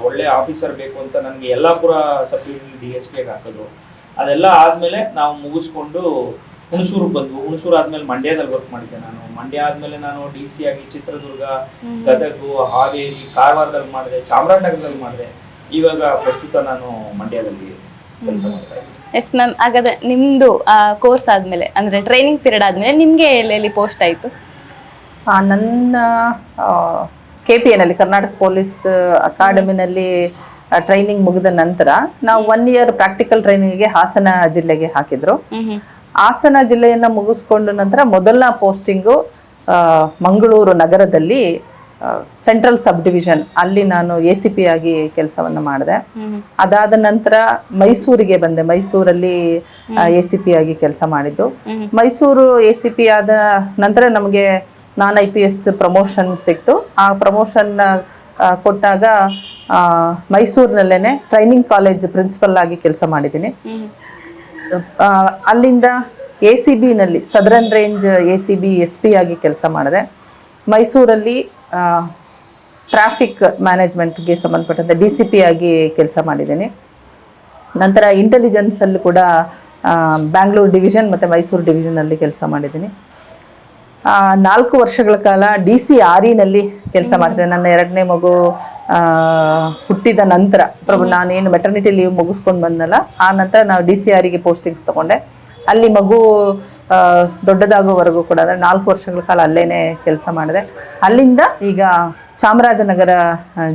ಒಳ್ಳೆ ಆಫೀಸರ್ ಬೇಕು ಅಂತ ನನಗೆ ಯಲ್ಲಾಪುರ ಸಬ್ ಡಿವಿಷನ್ DSP ಹಾಕಿದ್ರು. ಅದೆಲ್ಲ ಆದ್ಮೇಲೆ ನಾವು ಮುಗಿಸ್ಕೊಂಡು ಹುಣಸೂರಿಗೆ ಬಂದ್ವು. ಹುಣಸೂರು ಆದ್ಮೇಲೆ ಮಂಡ್ಯದಲ್ಲಿ ವರ್ಕ್ ಮಾಡಿದ್ದೆ ನಾನು. ಮಂಡ್ಯ ಆದ್ಮೇಲೆ ನಾನು DC ಆಗಿ ಚಿತ್ರದುರ್ಗ, ಗದಗು, ಹಾವೇರಿ, ಕಾರವಾರದಲ್ಲಿ ಮಾಡಿದೆ, ಚಾಮರಾಜನಗರದಲ್ಲಿ ಮಾಡಿದೆ. ಇವಾಗ ಪ್ರಸ್ತುತ ನಾನು ಮಂಡ್ಯದಲ್ಲಿ ಕೆಲಸ ಮಾಡ್ತಾ ಇದ್ದೀನಿ. ಎಸ್ ಮ್ಯಾಮ್, ಹಾಗಾದ್ರೆ ನಿಮ್ದು ಕೋರ್ಸ್ ಆದ್ಮೇಲೆ ಅಂದ್ರೆ ಟ್ರೈನಿಂಗ್ ಪೀರಿಯಡ್ ಆದ್ಮೇಲೆ ನಿಮ್ಗೆ ಎಲ್ಲೆಲ್ಲಿ ಪೋಸ್ಟ್ ಆಯ್ತು? ನನ್ನ KPNL ಕರ್ನಾಟಕ ಪೊಲೀಸ್ ಅಕಾಡೆಮಿನಲ್ಲಿ ಟ್ರೈನಿಂಗ್ ಮುಗಿದ ನಂತರ ನಾವು 1 ಇಯರ್ ಪ್ರಾಕ್ಟಿಕಲ್ ಟ್ರೈನಿಂಗ್ಗೆ ಹಾಸನ ಜಿಲ್ಲೆಗೆ ಹಾಕಿದ್ರು. ಹಾಸನ ಜಿಲ್ಲೆಯನ್ನ ಮುಗಿಸ್ಕೊಂಡ ನಂತರ ಮೊದಲ ಪೋಸ್ಟಿಂಗು ಮಂಗಳೂರು ನಗರದಲ್ಲಿ ಸೆಂಟ್ರಲ್ ಸಬ್ ಡಿವಿಷನ್ ಅಲ್ಲಿ ನಾನು ACP ಆಗಿ ಕೆಲಸವನ್ನು ಮಾಡಿದೆ. ಅದಾದ ನಂತರ ಮೈಸೂರಿಗೆ ಬಂದೆ. ಮೈಸೂರಲ್ಲಿ ACP ಆಗಿ ಕೆಲಸ ಮಾಡಿದ್ದು. ಮೈಸೂರು ACP ಆದ ನಂತರ ನಮಗೆ ನಾನ್ IPS ಪ್ರಮೋಷನ್ ಸಿಕ್ತು. ಆ ಪ್ರಮೋಷನ್ ಕೊಟ್ಟಾಗ ಮೈಸೂರಿನಲ್ಲೇನೆ ಟ್ರೈನಿಂಗ್ ಕಾಲೇಜ್ ಪ್ರಿನ್ಸಿಪಲ್ ಆಗಿ ಕೆಲಸ ಮಾಡಿದ್ದೀನಿ. ಅಲ್ಲಿಂದ ACB ನಲ್ಲಿ ಸದರನ್ ರೇಂಜ್ ACB SP ಆಗಿ ಕೆಲಸ ಮಾಡಿದೆ. ಮೈಸೂರಲ್ಲಿ ಟ್ರಾಫಿಕ್ ಮ್ಯಾನೇಜ್ಮೆಂಟ್ಗೆ ಸಂಬಂಧಪಟ್ಟಂತೆ DCP ಆಗಿ ಕೆಲಸ ಮಾಡಿದ್ದೀನಿ. ನಂತರ ಇಂಟೆಲಿಜೆನ್ಸ್ ಅಲ್ಲಿ ಕೂಡ ಬ್ಯಾಂಗ್ಳೂರು ಡಿವಿಷನ್ ಮತ್ತು ಮೈಸೂರು ಡಿವಿಷನಲ್ಲಿ ಕೆಲಸ ಮಾಡಿದ್ದೀನಿ. 4 ವರ್ಷಗಳ ಕಾಲ DCRE ನಲ್ಲಿ ಕೆಲಸ ಮಾಡ್ತೇನೆ. ನನ್ನ 2ನೇ ಮಗು ಹುಟ್ಟಿದ ನಂತರ ನಾನೇನು ಮೆಟರ್ನಿಟಿ ಲೀವ್ ಮುಗಿಸ್ಕೊಂಡು ಬಂದಲ್ಲ, ಆ ನಂತರ ನಾವು DCREಗೆ ಪೋಸ್ಟಿಂಗ್ಸ್ ತಗೊಂಡೆ. ಅಲ್ಲಿ ಮಗು ದೊಡ್ಡದಾಗೋವರೆಗೂ ಕೂಡ ಅಂದರೆ 4 ವರ್ಷಗಳ ಕಾಲ ಅಲ್ಲೇನೆ ಕೆಲಸ ಮಾಡಿದೆ. ಅಲ್ಲಿಂದ ಈಗ ಚಾಮರಾಜನಗರ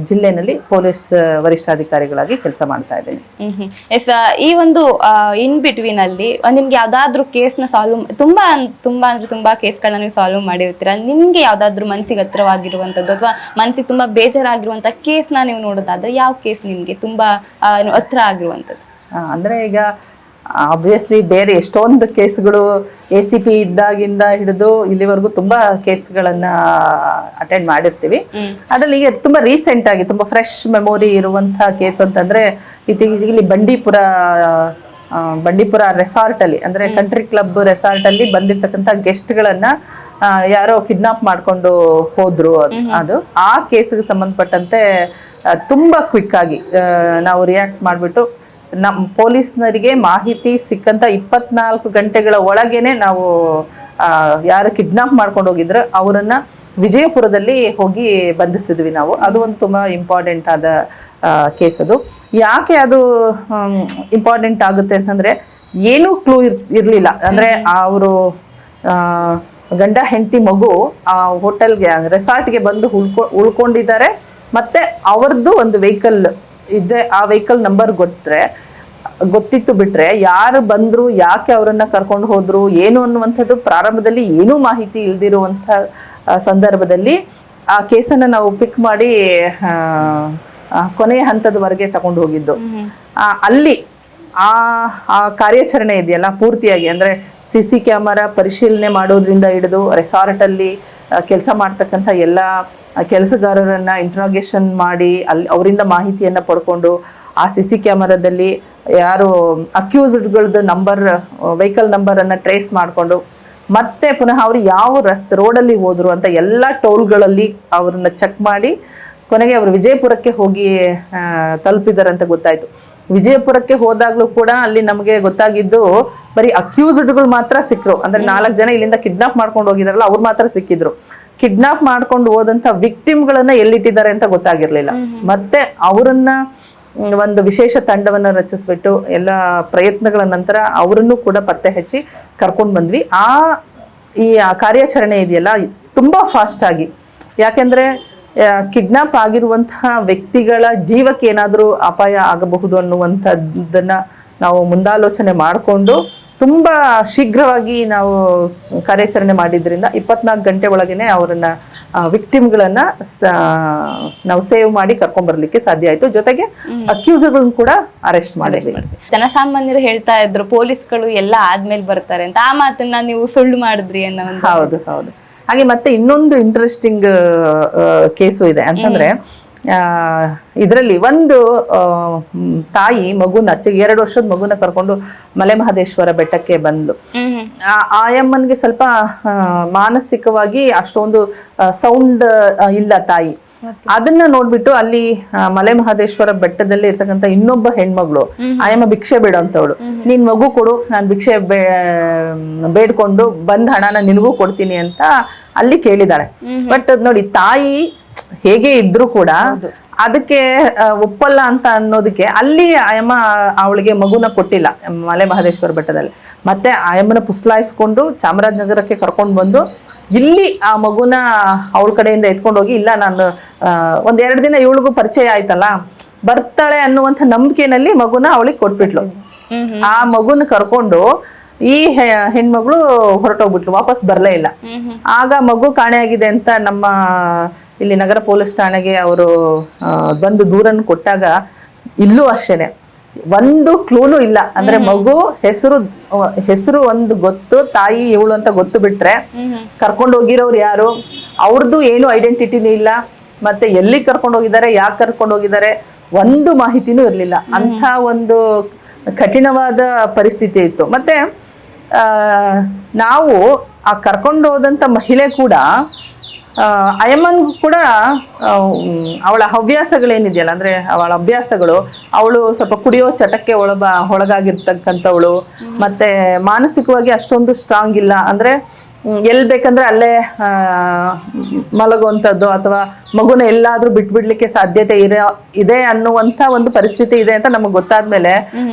ಜಿಲ್ಲೆನಲ್ಲಿ ಪೊಲೀಸ್ ವರಿಷ್ಠಾಧಿಕಾರಿಗಳಾಗಿ ಕೆಲಸ ಮಾಡ್ತಾ ಇದ್ದೀನಿ. ಎಸ್, ಈ ಒಂದು ಇನ್ ಬಿಟ್ವೀನ್ ಅಲ್ಲಿ ನಿಮ್ಗೆ ಯಾವ್ದಾದ್ರು ಕೇಸ್ನ ಸಾಲ್ವ್ ತುಂಬಾ ಕೇಸ್ಗಳನ್ನ ನೀವು ಸಾಲ್ವ್ ಮಾಡಿರ್ತೀರಾ. ನಿಮ್ಗೆ ಯಾವ್ದಾದ್ರು ಮನಸ್ಸಿಗೆ ಹತ್ರವಾಗಿರುವಂತದ್ದು ಅಥವಾ ಮನಸ್ಸಿಗೆ ತುಂಬಾ ಬೇಜಾರಾಗಿರುವಂತ ಕೇಸ್ನ ನೀವು ನೋಡೋದಾದ್ರೆ ಯಾವ ಕೇಸ್ ನಿಮ್ಗೆ ತುಂಬಾ ಹತ್ರ ಆಗಿರುವಂತದ್ದು? ಅಂದ್ರೆ ಈಗ ಆಬ್ವಿಯಸ್ಲಿ ಬೇರೆ ಎಷ್ಟೊಂದು ಕೇಸ್ಗಳು ACP ಇದ್ದಾಗಿಂದ ಹಿಡಿದು ಇಲ್ಲಿವರೆಗೂ ತುಂಬಾ ಕೇಸ್ಗಳನ್ನ ಅಟೆಂಡ್ ಮಾಡಿರ್ತೀವಿ. ಅದ್ರಲ್ಲಿ ಈಗ ತುಂಬಾ ರೀಸೆಂಟ್ ಆಗಿ ತುಂಬಾ ಫ್ರೆಶ್ ಮೆಮೊರಿ ಇರುವಂತಹ ಕೇಸ್ ಅಂತಂದ್ರೆ ಇತ್ತೀಚೆಗೆ ಬಂಡೀಪುರ ರೆಸಾರ್ಟ್ ಅಲ್ಲಿ ಅಂದ್ರೆ ಕಂಟ್ರಿ ಕ್ಲಬ್ ರೆಸಾರ್ಟ್ ಅಲ್ಲಿ ಬಂದಿರ್ತಕ್ಕಂಥ ಗೆಸ್ಟ್ಗಳನ್ನ ಯಾರೋ ಕಿಡ್ನಾಪ್ ಮಾಡ್ಕೊಂಡು ಹೋದ್ರು. ಅದು ಆ ಕೇಸ್ಗೆ ಸಂಬಂಧಪಟ್ಟಂತೆ ತುಂಬಾ ಕ್ವಿಕ್ ಆಗಿ ನಾವು ರಿಯಾಕ್ಟ್ ಮಾಡಿಬಿಟ್ಟು ನಮ್ಮ ಪೊಲೀಸ್ನರಿಗೆ ಮಾಹಿತಿ ಸಿಕ್ಕಂತ 24 ಗಂಟೆಗಳ ಒಳಗೇನೆ ನಾವು ಯಾರು ಕಿಡ್ನಾಪ್ ಮಾಡ್ಕೊಂಡು ಹೋಗಿದ್ರು ಅವರನ್ನ ವಿಜಯಪುರದಲ್ಲಿ ಹೋಗಿ ಬಂಧಿಸಿದ್ವಿ ನಾವು. ಅದು ಒಂದು ತುಂಬಾ ಇಂಪಾರ್ಟೆಂಟ್ ಆದ ಕೇಸ್. ಅದು ಯಾಕೆ ಅದು ಇಂಪಾರ್ಟೆಂಟ್ ಆಗುತ್ತೆ ಅಂತಂದ್ರೆ ಏನೂ ಕ್ಲೂ ಇರ್ಲಿಲ್ಲ. ಅಂದ್ರೆ ಅವರು ಗಂಡ ಹೆಂಡತಿ ಮಗು ಆ ಹೋಟೆಲ್ಗೆ ರೆಸಾರ್ಟ್ಗೆ ಬಂದು ಉಳ್ಕೊಂಡಿದ್ದಾರೆ. ಮತ್ತೆ ಅವ್ರದ್ದು ಒಂದು ವೆಹಿಕಲ್ ಇದೆ. ಆ ವೆಹಿಕಲ್ ನಂಬರ್ ಗೊತ್ತಿತ್ತು ಬಿಟ್ರೆ ಯಾರು ಬಂದ್ರು, ಯಾಕೆ ಅವರನ್ನ ಕರ್ಕೊಂಡು ಹೋದ್ರು, ಏನು ಅನ್ನುವಂಥದ್ದು ಪ್ರಾರಂಭದಲ್ಲಿ ಏನೂ ಮಾಹಿತಿ ಇಲ್ದಿರುವಂಥ ಸಂದರ್ಭದಲ್ಲಿ ಆ ಕೇಸನ್ನ ನಾವು ಪಿಕ್ ಮಾಡಿ ಕೊನೆಯ ಹಂತದವರೆಗೆ ತಗೊಂಡು ಹೋಗಿದ್ದು. ಅಲ್ಲಿ ಆ ಕಾರ್ಯಾಚರಣೆ ಇದೆಯಲ್ಲ ಪೂರ್ತಿಯಾಗಿ ಅಂದ್ರೆ CC ಕ್ಯಾಮರಾ ಪರಿಶೀಲನೆ ಮಾಡೋದ್ರಿಂದ ಹಿಡಿದು ರೆಸಾರ್ಟ್ ಅಲ್ಲಿ ಕೆಲಸ ಮಾಡ್ತಕ್ಕಂಥ ಎಲ್ಲ ಕೆಲಸಗಾರರನ್ನ ಇಂಟ್ರಾಗೇಷನ್ ಮಾಡಿ ಅಲ್ಲಿ ಅವರಿಂದ ಮಾಹಿತಿಯನ್ನ ಪಡ್ಕೊಂಡು ಆ CC ಕ್ಯಾಮರಾದಲ್ಲಿ ಯಾರು ಅಕ್ಯೂಸ್ಡ್ಗಳದ್ದು ವೆಹಿಕಲ್ ನಂಬರ್ ಅನ್ನ ಟ್ರೇಸ್ ಮಾಡಿಕೊಂಡು ಮತ್ತೆ ಪುನಃ ಅವರು ಯಾವ ರೋಡಲ್ಲಿ ಹೋದ್ರು ಅಂತ ಎಲ್ಲ ಟೋಲ್ಗಳಲ್ಲಿ ಅವ್ರನ್ನ ಚೆಕ್ ಮಾಡಿ ಕೊನೆಗೆ ಅವರು ವಿಜಯಪುರಕ್ಕೆ ಹೋಗಿ ತಲುಪಿದಾರೆ ಅಂತ ಗೊತ್ತಾಯ್ತು. ವಿಜಯಪುರಕ್ಕೆ ಹೋದಾಗ್ಲೂ ಕೂಡ ಅಲ್ಲಿ ನಮಗೆ ಗೊತ್ತಾಗಿದ್ದು ಬರೀ ಅಕ್ಯೂಸ್ಡ್ಗಳು ಮಾತ್ರ ಸಿಕ್ಕರು. ಅಂದ್ರೆ 4 ಜನ ಇಲ್ಲಿಂದ ಕಿಡ್ನಾಪ್ ಮಾಡ್ಕೊಂಡು ಹೋಗಿದಾರಲ್ಲ ಅವ್ರು ಮಾತ್ರ ಸಿಕ್ಕಿದ್ರು. ಕಿಡ್ನಾಪ್ ಮಾಡ್ಕೊಂಡು ಹೋದಂತ ವಿಕ್ಟಿಮ್ಗಳನ್ನ ಎಲ್ಲಿಟ್ಟಿದ್ದಾರೆ ಅಂತ ಗೊತ್ತಾಗಿರ್ಲಿಲ್ಲ. ಮತ್ತೆ ಅವರನ್ನ ಒಂದು ವಿಶೇಷ ತಂಡವನ್ನ ರಚಿಸ್ಬಿಟ್ಟು ಎಲ್ಲ ಪ್ರಯತ್ನಗಳ ನಂತರ ಅವರನ್ನು ಕೂಡ ಪತ್ತೆ ಹಚ್ಚಿ ಕರ್ಕೊಂಡು ಬಂದ್ವಿ. ಈ ಕಾರ್ಯಾಚರಣೆ ಇದೆಯಲ್ಲ ತುಂಬಾ ಫಾಸ್ಟ್ ಆಗಿ, ಯಾಕೆಂದ್ರೆ ಕಿಡ್ನಾಪ್ ಆಗಿರುವಂತಹ ವ್ಯಕ್ತಿಗಳ ಜೀವಕ್ಕೆ ಏನಾದರೂ ಅಪಾಯ ಆಗಬಹುದು ಅನ್ನುವಂಥದ್ದನ್ನ ನಾವು ಮುಂದಾಲೋಚನೆ ಮಾಡಿಕೊಂಡು ತುಂಬಾ ಶೀಘ್ರವಾಗಿ ನಾವು ಕಾರ್ಯಾಚರಣೆ ಮಾಡಿದ್ರಿಂದ 24 ಗಂಟೆ ಒಳಗೇನೆ ಅವರನ್ನ ವಿಕ್ಟಿಮ್ಗಳನ್ನ ನಾವು ಸೇವ್ ಮಾಡಿ ಕರ್ಕೊಂಡ್ ಬರ್ಲಿಕ್ಕೆ ಸಾಧ್ಯ ಆಯ್ತು. ಜೊತೆಗೆ ಅಕ್ಯೂಸರ್ಗಳನ್ನ ಕೂಡ ಅರೆಸ್ಟ್ ಮಾಡಿದ್ವಿ. ಜನಸಾಮಾನ್ಯರು ಹೇಳ್ತಾ ಇದ್ರು ಪೊಲೀಸ್ಗಳು ಎಲ್ಲ ಆದ್ಮೇಲೆ ಬರ್ತಾರೆ ಅಂತ, ಆ ಮಾತನ್ನ ನೀವು ಸುಳ್ಳು ಮಾಡಿದ್ರಿ ಅನ್ನೋ. ಹೌದು. ಹಾಗೆ ಮತ್ತೆ ಇನ್ನೊಂದು ಇಂಟ್ರೆಸ್ಟಿಂಗ್ ಕೇಸು ಇದೆ ಅಂತಂದ್ರೆ ಇದರಲ್ಲಿ ಒಂದು ತಾಯಿ ಮಗುನ 2 ವರ್ಷದ ಮಗುನ ಕರ್ಕೊಂಡು ಮಲೆಮಹದೇಶ್ವರ ಬೆಟ್ಟಕ್ಕೆ ಬಂದ್ಲು. ಆಯಮ್ಮನ್ಗೆ ಸ್ವಲ್ಪ ಮಾನಸಿಕವಾಗಿ ಅಷ್ಟೊಂದು ಸೌಂಡ್ ಇಲ್ಲ ತಾಯಿ. ಅದನ್ನ ನೋಡ್ಬಿಟ್ಟು ಅಲ್ಲಿ ಮಲೆಮಹದೇಶ್ವರ ಬೆಟ್ಟದಲ್ಲಿ ಇರ್ತಕ್ಕಂಥ ಇನ್ನೊಬ್ಬ ಹೆಣ್ಮಗಳು ಆಯಮ್ಮ ಭಿಕ್ಷೆ ಬೇಡಂತವಳು, ನೀನ್ ಮಗು ಕೊಡು, ನಾನ್ ಭಿಕ್ಷೆ ಬೇಡ್ಕೊಂಡು ಬಂದ್ ಹಣನ ನಿನಗೂ ಕೊಡ್ತೀನಿ ಅಂತ ಅಲ್ಲಿ ಕೇಳಿದಾಳೆ. ಬಟ್ ನೋಡಿ ತಾಯಿ ಹೇಗೆ ಇದ್ರು ಕೂಡ ಅದಕ್ಕೆ ಒಪ್ಪಲ್ಲ ಅಂತ ಅನ್ನೋದಕ್ಕೆ ಅಲ್ಲಿ ಆಯಮ್ಮ ಅವಳಿಗೆ ಮಗುನ ಕೊಟ್ಟಿಲ್ಲ ಮಲೆಮಹದೇಶ್ವರ ಬೆಟ್ಟದಲ್ಲಿ. ಮತ್ತೆ ಆಯಮ್ಮನ ಪುಸ್ಲಾಯಿಸ್ಕೊಂಡು ಚಾಮರಾಜನಗರಕ್ಕೆ ಕರ್ಕೊಂಡು ಬಂದು ಇಲ್ಲಿ ಆ ಮಗುನ ಅವಳ ಕಡೆಯಿಂದ ಎತ್ಕೊಂಡು ಹೋಗಿ, ಇಲ್ಲ ನಾನು 1-2 ದಿನ ಇವಳಿಗೂ ಪರಿಚಯ ಆಯ್ತಲ್ಲ ಬರ್ತಾಳೆ ಅನ್ನುವಂಥ ನಂಬಿಕೆನಲ್ಲಿ ಮಗುನ ಅವಳಿಗೆ ಕೊಟ್ಬಿಟ್ಲು. ಆ ಮಗುನ ಕರ್ಕೊಂಡು ಈ ಹೆಣ್ಮಗಳು ಹೊರಟೋಗ್ಬಿಟ್ಲು, ವಾಪಸ್ ಬರ್ಲೇ ಇಲ್ಲ. ಆಗ ಮಗು ಕಾಣೆಯಾಗಿದೆ ಅಂತ ನಮ್ಮ ಇಲ್ಲಿ ನಗರ ಪೊಲೀಸ್ ಠಾಣೆಗೆ ಅವರು ಬಂದು ದೂರನ್ನು ಕೊಟ್ಟಾಗ ಇಲ್ಲೂ ಅಷ್ಟೇನೆ ಒಂದು ಕ್ಲೂನು ಇಲ್ಲ. ಅಂದ್ರೆ ಮಗು ಹೆಸರು ಒಂದು ಗೊತ್ತು, ತಾಯಿ ಇವಳು ಅಂತ ಗೊತ್ತು ಬಿಟ್ರೆ ಕರ್ಕೊಂಡು ಹೋಗಿರೋರು ಯಾರು, ಅವ್ರದ್ದು ಏನು ಐಡೆಂಟಿಟಿನೂ ಇಲ್ಲ, ಮತ್ತೆ ಎಲ್ಲಿ ಕರ್ಕೊಂಡು ಹೋಗಿದ್ದಾರೆ, ಯಾಕೆ ಕರ್ಕೊಂಡು ಹೋಗಿದ್ದಾರೆ, ಒಂದು ಮಾಹಿತಿನೂ ಇರಲಿಲ್ಲ. ಅಂಥ ಒಂದು ಕಠಿಣವಾದ ಪರಿಸ್ಥಿತಿ ಇತ್ತು. ಮತ್ತೆ ನಾವು ಆ ಕರ್ಕೊಂಡು ಹೋದಂಥ ಮಹಿಳೆ ಕೂಡ ಅಯ್ಯಮ್ಮನ್ಗೂ ಕೂಡ ಅವಳ ಹವ್ಯಾಸಗಳೇನಿದೆಯಲ್ಲ, ಅಂದ್ರೆ ಅವಳ ಅಭ್ಯಾಸಗಳು, ಅವಳು ಸ್ವಲ್ಪ ಕುಡಿಯೋ ಚಟಕ್ಕೆ ಒಳಗಾಗಿರ್ತಕ್ಕಂಥವಳು, ಮತ್ತೆ ಮಾನಸಿಕವಾಗಿ ಅಷ್ಟೊಂದು ಸ್ಟ್ರಾಂಗ್ ಇಲ್ಲ. ಅಂದ್ರೆ ಎಲ್ಲಿ ಬೇಕಂದ್ರೆ ಅಲ್ಲೇ ಮಲಗುವಂಥದ್ದು ಅಥವಾ ಮಗುನ ಎಲ್ಲಾದ್ರೂ ಬಿಟ್ಬಿಡ್ಲಿಕ್ಕೆ ಸಾಧ್ಯತೆ ಇದೆ ಅನ್ನುವಂಥ ಒಂದು ಪರಿಸ್ಥಿತಿ ಇದೆ ಅಂತ ನಮಗೆ ಗೊತ್ತಾದ್ಮೇಲೆ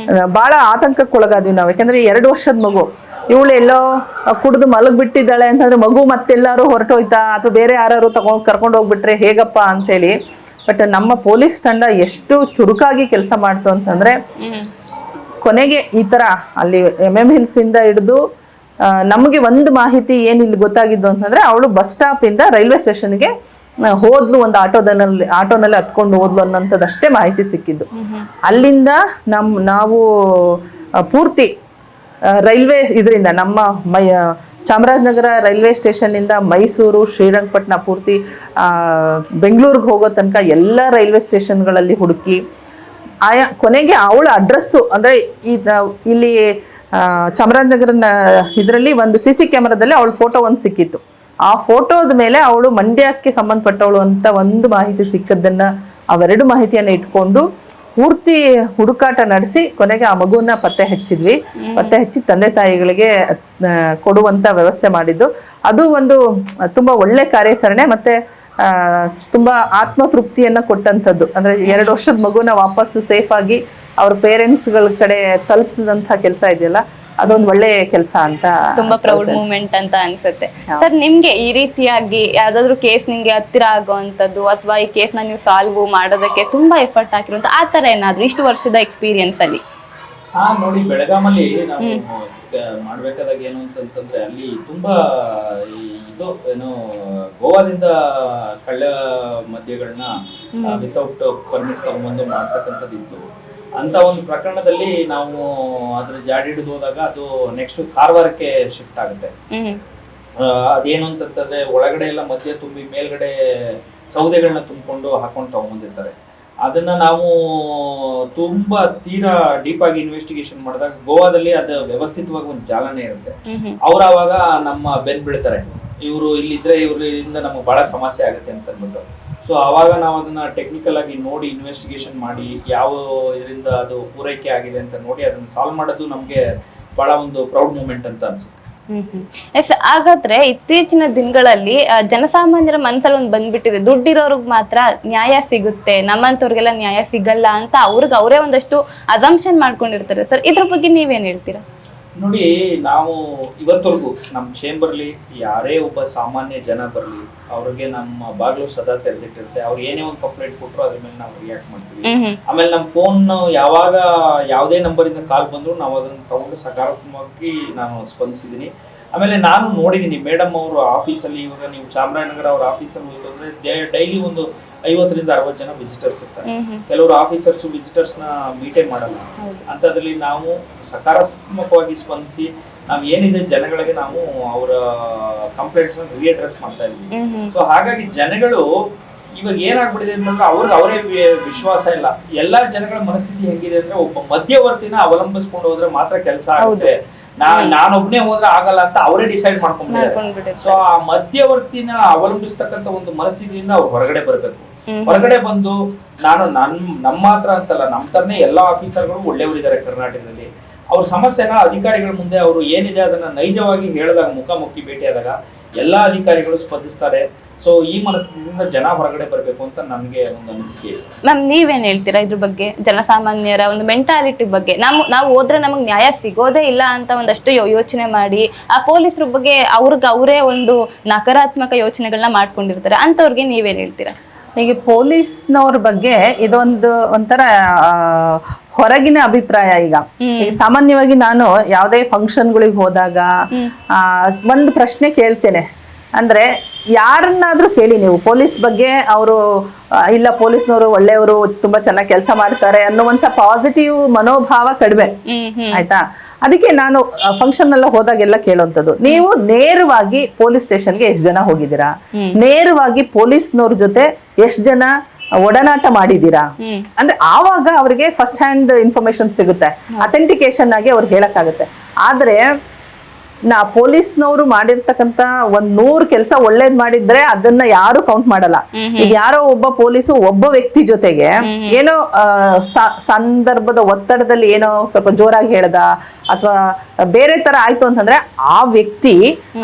ಬಹಳ ಆತಂಕಕ್ಕೊಳಗಾದ್ವಿ ನಾವು. ಯಾಕಂದ್ರೆ 2 ವರ್ಷದ ಮಗು, ಇವಳು ಎಲ್ಲೋ ಕುಡಿದು ಮಲಗ್ಬಿಟ್ಟಿದ್ದಾಳೆ ಅಂತಂದ್ರೆ ಮಗು ಮತ್ತೆಲ್ಲಾರು ಹೊರಟೋಯ್ತಾ ಅಥವಾ ಬೇರೆ ಯಾರು ಕರ್ಕೊಂಡು ಹೋಗ್ಬಿಟ್ರೆ ಹೇಗಪ್ಪ ಅಂತೇಳಿ. ಬಟ್ ನಮ್ಮ ಪೊಲೀಸ್ ತಂಡ ಎಷ್ಟು ಚುರುಕಾಗಿ ಕೆಲಸ ಮಾಡ್ತು ಅಂತಂದ್ರೆ ಕೊನೆಗೆ ಈ ತರ ಅಲ್ಲಿ MM ಹಿಲ್ಸ್ ಇಂದ ಹಿಡಿದು ನಮಗೆ ಒಂದು ಮಾಹಿತಿ ಏನು ಇಲ್ಲಿ ಗೊತ್ತಾಗಿದ್ದು ಅಂತಂದ್ರೆ ಅವಳು ಬಸ್ ಸ್ಟಾಪ್ ಇಂದ ರೈಲ್ವೆ ಸ್ಟೇಷನ್ಗೆ ಹೋದ್ಲು, ಒಂದು ಆಟೋನಲ್ಲಿ ಹತ್ಕೊಂಡು ಹೋದ್ಲು ಅನ್ನೋಂಥದ್ದಷ್ಟೇ ಮಾಹಿತಿ ಸಿಕ್ಕಿದ್ದು. ಅಲ್ಲಿಂದ ನಾವು ಪೂರ್ತಿ ರೈಲ್ವೆ ಇದರಿಂದ ನಮ್ಮ ಚಾಮರಾಜನಗರ ರೈಲ್ವೆ ಸ್ಟೇಷನ್ ಇಂದ ಮೈಸೂರು, ಶ್ರೀರಂಗಪಟ್ಟಣ, ಪೂರ್ತಿ ಬೆಂಗಳೂರಿಗೆ ಹೋಗೋ ತನಕ ಎಲ್ಲ ರೈಲ್ವೆ ಸ್ಟೇಷನ್ಗಳಲ್ಲಿ ಹುಡುಕಿ ಕೊನೆಗೆ ಅವಳ ಅಡ್ರೆಸ್ಸು ಅಂದ್ರೆ ಇಲ್ಲಿ ಚಾಮರಾಜನಗರ ಇದರಲ್ಲಿ ಒಂದು CC ಕ್ಯಾಮರಾದಲ್ಲಿ ಅವಳ ಫೋಟೋ ಒಂದು ಸಿಕ್ಕಿತ್ತು. ಆ ಫೋಟೋದ ಮೇಲೆ ಅವಳು ಮಂಡ್ಯಕ್ಕೆ ಸಂಬಂಧಪಟ್ಟವಳು ಅಂತ ಒಂದು ಮಾಹಿತಿ ಸಿಕ್ಕದನ್ನ, ಅವೆರಡು ಮಾಹಿತಿಯನ್ನ ಇಟ್ಕೊಂಡು ಪೂರ್ತಿ ಹುಡುಕಾಟ ನಡೆಸಿ ಕೊನೆಗೆ ಆ ಮಗುವನ್ನ ಪತ್ತೆ ಹಚ್ಚಿ ತಂದೆ ತಾಯಿಗಳಿಗೆ ಕೊಡುವಂತ ವ್ಯವಸ್ಥೆ ಮಾಡಿದ್ದು. ಅದು ಒಂದು ತುಂಬಾ ಒಳ್ಳೆ ಕಾರ್ಯಾಚರಣೆ, ಮತ್ತೆ ತುಂಬಾ ಆತ್ಮತೃಪ್ತಿಯನ್ನ ಕೊಟ್ಟಂಥದ್ದು. ಅಂದ್ರೆ 2 ವರ್ಷದ ಮಗುನ ವಾಪಸ್ ಸೇಫ್ ಆಗಿ ಅವ್ರ ಪೇರೆಂಟ್ಸ್ಗಳ ಕಡೆ ತಲುಪಿಸಿದಂತ ಕೆಲಸ ಇದೆಯಲ್ಲ, ಅದೊಂದು ಒಳ್ಳೆ ಕೆಲಸ ಅಂತ, ತುಂಬಾ ಪ್ರೌಡ್ ಮೂಮೆಂಟ್ ಅಂತ ಅನ್ಸುತ್ತೆ. ಸರ್, ನಿಮ್ಗೆ ಈ ರೀತಿಯಾಗಿ ಯಾವ್ದಾದ್ರು ಕೇಸ್ ನಿಮ್ಗೆ ಹತ್ತಿರ ಆಗುವಂತದ್ದು ಅಥವಾ ಈ ಕೇಸ್ ನ ನೀವು ಸಾಲ್ವ್ ಮಾಡೋದಕ್ಕೆ ತುಂಬಾ ಎಫರ್ಟ್ ಹಾಕಿರುವಂತ ಆ ತರ ಏನಾದ್ರು ಇಷ್ಟು ವರ್ಷದ ಎಕ್ಸ್ಪೀರಿಯನ್ಸ್ ಅಲ್ಲಿ? ನೋಡಿ, ಬೆಳಗಾಮಲ್ಲಿ ನಾವು ಮಾಡ್ಬೇಕಾದಾಗ ಏನು ಅಂತಂದ್ರೆ ಅಲ್ಲಿ ತುಂಬಾ ಇದು ಏನು ಗೋವಾದಿಂದ ಕಳ್ಳ ಮದ್ಯಗಳನ್ನ ವಿತೌಟ್ ಪರ್ಮಿಟ್ ತಗೊಂಡ್ಬಂದು ಮಾಡ್ತಕ್ಕಂಥದ್ದು ಇತ್ತು. ಅಂತ ಒಂದು ಪ್ರಕರಣದಲ್ಲಿ ನಾವು ಅದ್ರ ಜಾಡಿ ಹಿಡಿದು ಹೋದಾಗ ಅದು ನೆಕ್ಸ್ಟ್ ಕಾರವಾರಕ್ಕೆ ಶಿಫ್ಟ್ ಆಗುತ್ತೆ. ಅದೇನು ಅಂತಂತಂದ್ರೆ ಒಳಗಡೆ ಎಲ್ಲ ಮದ್ಯ ತುಂಬಿ ಮೇಲ್ಗಡೆ ಸೌದೆಗಳನ್ನ ತುಂಬಿಕೊಂಡು ಹಾಕೊಂಡು ತಗೊಂಡ್ಬಂದಿರ್ತಾರೆ. ಅದನ್ನ ನಾವು ತುಂಬಾ ತೀರಾ ಡೀಪ್ ಆಗಿ ಇನ್ವೆಸ್ಟಿಗೇಷನ್ ಮಾಡಿದಾಗ ಗೋವಾದಲ್ಲಿ ಅದು ವ್ಯವಸ್ಥಿತವಾಗಿ ಒಂದು ಜಾಲನೆ ಇರುತ್ತೆ. ಅವ್ರು ಆವಾಗ ನಮ್ಮ ಬೆನ್ ಬೀಳ್ತಾರೆ, ಇವರು ಇಲ್ಲಿದ್ರೆ ಇವರಿಂದ ನಮಗೆ ಬಹಳ ಸಮಸ್ಯೆ ಆಗುತ್ತೆ ಅಂತ ಅಂದ್ಬಿಟ್ಟು. ಸೊ ಆವಾಗ ನಾವು ಅದನ್ನ ಟೆಕ್ನಿಕಲ್ ಆಗಿ ನೋಡಿ ಇನ್ವೆಸ್ಟಿಗೇಷನ್ ಮಾಡಿ ಯಾವ ಇದರಿಂದ ಅದು ಪೂರೈಕೆ ಆಗಿದೆ ಅಂತ ನೋಡಿ ಅದನ್ನ ಸಾಲ್ವ್ ಮಾಡೋದು ನಮ್ಗೆ ಬಹಳ ಒಂದು ಪ್ರೌಡ್ ಮೂಮೆಂಟ್ ಅಂತ ಅನ್ಸುತ್ತೆ. ಎಸ್, ಹಾಗಾದ್ರೆ ಇತ್ತೀಚಿನ ದಿನಗಳಲ್ಲಿ ಜನಸಾಮಾನ್ಯರ ಮನಸ್ಸಲ್ಲಿ ಒಂದು ಬಂದ್ಬಿಟ್ಟಿದೆ, ದುಡ್ಡಿರೋರ್ಗ್ ಮಾತ್ರ ನ್ಯಾಯ ಸಿಗುತ್ತೆ, ನಮ್ಮಂತವ್ರಿಗೆಲ್ಲ ನ್ಯಾಯ ಸಿಗಲ್ಲ ಅಂತ ಅವ್ರಿಗೆ ಅವರೇ ಒಂದಷ್ಟು ಅಸಂಪ್ಷನ್ ಮಾಡ್ಕೊಂಡಿರ್ತಾರೆ. ಸರ್, ಇದ್ರ ಬಗ್ಗೆ ನೀವೇನ್ ಹೇಳ್ತೀರಾ? ನೋಡಿ, ನಾವು ಇವತ್ತವರೆಗೂ ನಮ್ಮ ಚೇಂಬರ್ಲಿ ಯಾರೇ ಒಬ್ಬ ಸಾಮಾನ್ಯ ಜನ ಬರಲಿ, ಅವ್ರಿಗೆ ನಮ್ಮ ಬಾಗಿಲು ಸದಾ ತೆರೆದಿಟ್ಟಿರುತ್ತೆ. ಅವ್ರು ಏನೇ ಒಂದು ಕಂಪ್ಲೇಂಟ್ ಕೊಟ್ಟರು ಅದ್ರ ಮೇಲೆ ನಾವು ರಿಯಾಕ್ಟ್ ಮಾಡ್ತೀವಿ. ಆಮೇಲೆ ನಮ್ಮ ಫೋನ್ ಯಾವಾಗ ಯಾವುದೇ ನಂಬರಿಂದ ಕಾಲ್ ಬಂದ್ರು ನಾವು ಅದನ್ನ ತಗೊಂಡು ಸಕಾರಾತ್ಮಕವಾಗಿ ನಾನು ಸ್ಪಂದಿಸಿದ್ದೀನಿ. ಆಮೇಲೆ ನಾನು ನೋಡಿದ್ದೀನಿ ಮೇಡಮ್ ಅವರು ಆಫೀಸಲ್ಲಿ, ಇವಾಗ ನೀವು ಚಾಮರಾಜನಗರ ಅವ್ರ ಆಫೀಸಲ್ಲಿ ಹೋಯ್ತಂದ್ರೆ ಡೈಲಿ ಒಂದು 50 ರಿಂದ 60 ಜನ ವಿಸಿಟರ್ಸ್ ಇರ್ತಾರೆ. ಕೆಲವರು ಆಫೀಸರ್ಸ್ ವಿಸಿಟರ್ಸ್ನ ಮೀಟೇ ಮಾಡಲ್ಲ. ಅಂಥದ್ರಲ್ಲಿ ನಾವು ಸಕಾರಾತ್ಮಕವಾಗಿ ಸ್ಪಂದಿಸಿ ನಾವು ಏನಿದೆ ಜನಗಳಿಗೆ ನಾವು ಅವರ ಕಂಪ್ಲೇಂಟ್ಸ್ ರೀಅಡ್ರೆಸ್ ಮಾಡ್ತಾ ಇದ್ವಿ. ಸೊ ಹಾಗಾಗಿ ಜನಗಳು ಇವಾಗ ಏನಾಗ್ಬಿಟ್ಟಿದೆ ಅಂತಂದ್ರೆ ಅವ್ರಿಗೆ ಅವರೇ ವಿಶ್ವಾಸ ಇಲ್ಲ. ಎಲ್ಲಾ ಜನಗಳ ಮನಸ್ಥಿತಿ ಹೆಂಗಿದೆ ಅಂದ್ರೆ ಒಬ್ಬ ಮಧ್ಯವರ್ತಿನ ಅವಲಂಬಿಸ್ಕೊಂಡು ಹೋದ್ರೆ ಮಾತ್ರ ಕೆಲಸ ಆಗುತ್ತೆ, ನಾನೊಬ್ನೇ ಹೋದ್ರೆ ಆಗಲ್ಲ ಅಂತ ಅವರೇ ಡಿಸೈಡ್ ಮಾಡ್ಕೊಂಡಿದ್ದಾರೆ. ಸೊ ಆ ಮಧ್ಯವರ್ತಿನ ಅವಲಂಬಿಸ್ತಕ್ಕಂಥ ಒಂದು ಮನಸ್ಥಿತಿಯಿಂದ ಅವ್ರು ಹೊರಗಡೆ ಬರ್ಬೇಕು. ಹೊರಗಡೆ ಬಂದು ನಮ್ಮ ಮಾತ್ರ ಅಂತಲ್ಲ, ನಮ್ಮ ತರನೇ ಎಲ್ಲಾ ಆಫೀಸರ್ಗಳು ಒಳ್ಳೆಯವರಿದ್ದಾರೆ ಕರ್ನಾಟಕದಲ್ಲಿ. ಅವ್ರ ಸಮಸ್ಯೆನ ಅಧಿಕಾರಿಗಳ ಮುಂದೆ ಅವರು ಏನಿದೆ ಅದನ್ನ ನೈಜವಾಗಿ ಹೇಳಿದಾಗ, ಮುಖಾಮುಖಿ ಭೇಟಿಯಾದಾಗ ಎಲ್ಲಾ ಅಧಿಕಾರಿಗಳು ಸ್ಪಂದಿಸ್ತಾರೆ. ಸೊ ಈ ಮನಸ್ಥಿತಿಯಿಂದ ಜನ ಹೊರಗಡೆ ಬರಬೇಕು ಅಂತ ನಮಗೆ ಒಂದು ಅನಿಸಿಕೆ ಇದೆ. ಮ್ಯಾಮ್, ನೀವೇನ್ ಹೇಳ್ತೀರಾ ಇದ್ರ ಬಗ್ಗೆ? ಜನಸಾಮಾನ್ಯರ ಒಂದು ಮೆಂಟಾಲಿಟಿ ಬಗ್ಗೆ, ನಾವು ಹೋದ್ರೆ ನಮಗ್ ನ್ಯಾಯ ಸಿಗೋದೇ ಇಲ್ಲ ಅಂತ ಒಂದಷ್ಟು ಯೋಚನೆ ಮಾಡಿ ಆ ಪೊಲೀಸರ ಬಗ್ಗೆ ಅವರೇ ಒಂದು ನಕಾರಾತ್ಮಕ ಯೋಚನೆಗಳನ್ನ ಮಾಡ್ಕೊಂಡಿರ್ತಾರೆ, ಅಂತವ್ರಿಗೆ ನೀವೇನ್ ಹೇಳ್ತೀರಾ? ಈಗ ಪೊಲೀಸ್ನವ್ರ ಬಗ್ಗೆ ಇದೊಂದು ಒಂಥರ ಹೊರಗಿನ ಅಭಿಪ್ರಾಯ. ಈಗ ಸಾಮಾನ್ಯವಾಗಿ ನಾನು ಯಾವುದೇ ಫಂಕ್ಷನ್ಗಳಿಗೆ ಹೋದಾಗ ಒಂದು ಪ್ರಶ್ನೆ ಕೇಳ್ತೇನೆ, ಅಂದ್ರೆ ಯಾರನ್ನಾದ್ರೂ ಕೇಳಿ ನೀವು ಪೊಲೀಸ್ ಬಗ್ಗೆ, ಅವರು ಇಲ್ಲ ಪೊಲೀಸ್ನವರು ಒಳ್ಳೆಯವರು, ತುಂಬಾ ಚೆನ್ನಾಗಿ ಕೆಲಸ ಮಾಡ್ತಾರೆ ಅನ್ನುವಂತ ಪಾಸಿಟಿವ್ ಮನೋಭಾವ ಕಡಿಮೆ. ಆಯ್ತಾ? ಅದಕ್ಕೆ ನಾನು ಫಂಕ್ಷನ್ ಎಲ್ಲ ಹೋದಾಗೆಲ್ಲ ಕೇಳುವಂಥದ್ದು, ನೀವು ನೇರವಾಗಿ ಪೊಲೀಸ್ ಸ್ಟೇಷನ್ಗೆ ಎಷ್ಟು ಜನ ಹೋಗಿದ್ದೀರಾ, ನೇರವಾಗಿ ಪೊಲೀಸ್ನವ್ರ ಜೊತೆ ಎಷ್ಟು ಜನ ಒಡನಾಟ ಮಾಡಿದೀರಾ, ಅಂದ್ರೆ ಆವಾಗ ಅವ್ರಿಗೆ ಫಸ್ಟ್ ಹ್ಯಾಂಡ್ ಇನ್ಫಾರ್ಮೇಶನ್ ಸಿಗುತ್ತೆ, ಅಥೆಂಟಿಕೇಶನ್ ಆಗಿ ಅವ್ರಿಗೆ ಹೇಳಕ್ಕಾಗುತ್ತೆ. ಆದ್ರೆ ಪೊಲೀಸ್ನವರು ಮಾಡಿರ್ತಕ್ಕಂತ 100 ಕೆಲಸ ಒಳ್ಳೇದ್ ಮಾಡಿದ್ರೆ ಅದನ್ನ ಯಾರು ಕೌಂಟ್ ಮಾಡಲ್ಲ. ಈಗ ಯಾರೋ ಒಬ್ಬ ಪೊಲೀಸು ಒಬ್ಬ ವ್ಯಕ್ತಿ ಜೊತೆಗೆ ಏನೋ ಸಂದರ್ಭದ ಒತ್ತಡದಲ್ಲಿ ಏನೋ ಸ್ವಲ್ಪ ಜೋರಾಗಿ ಹೇಳ್ದ ಅಥವಾ ಬೇರೆ ತರ ಆಯ್ತು ಅಂತಂದ್ರೆ ಆ ವ್ಯಕ್ತಿ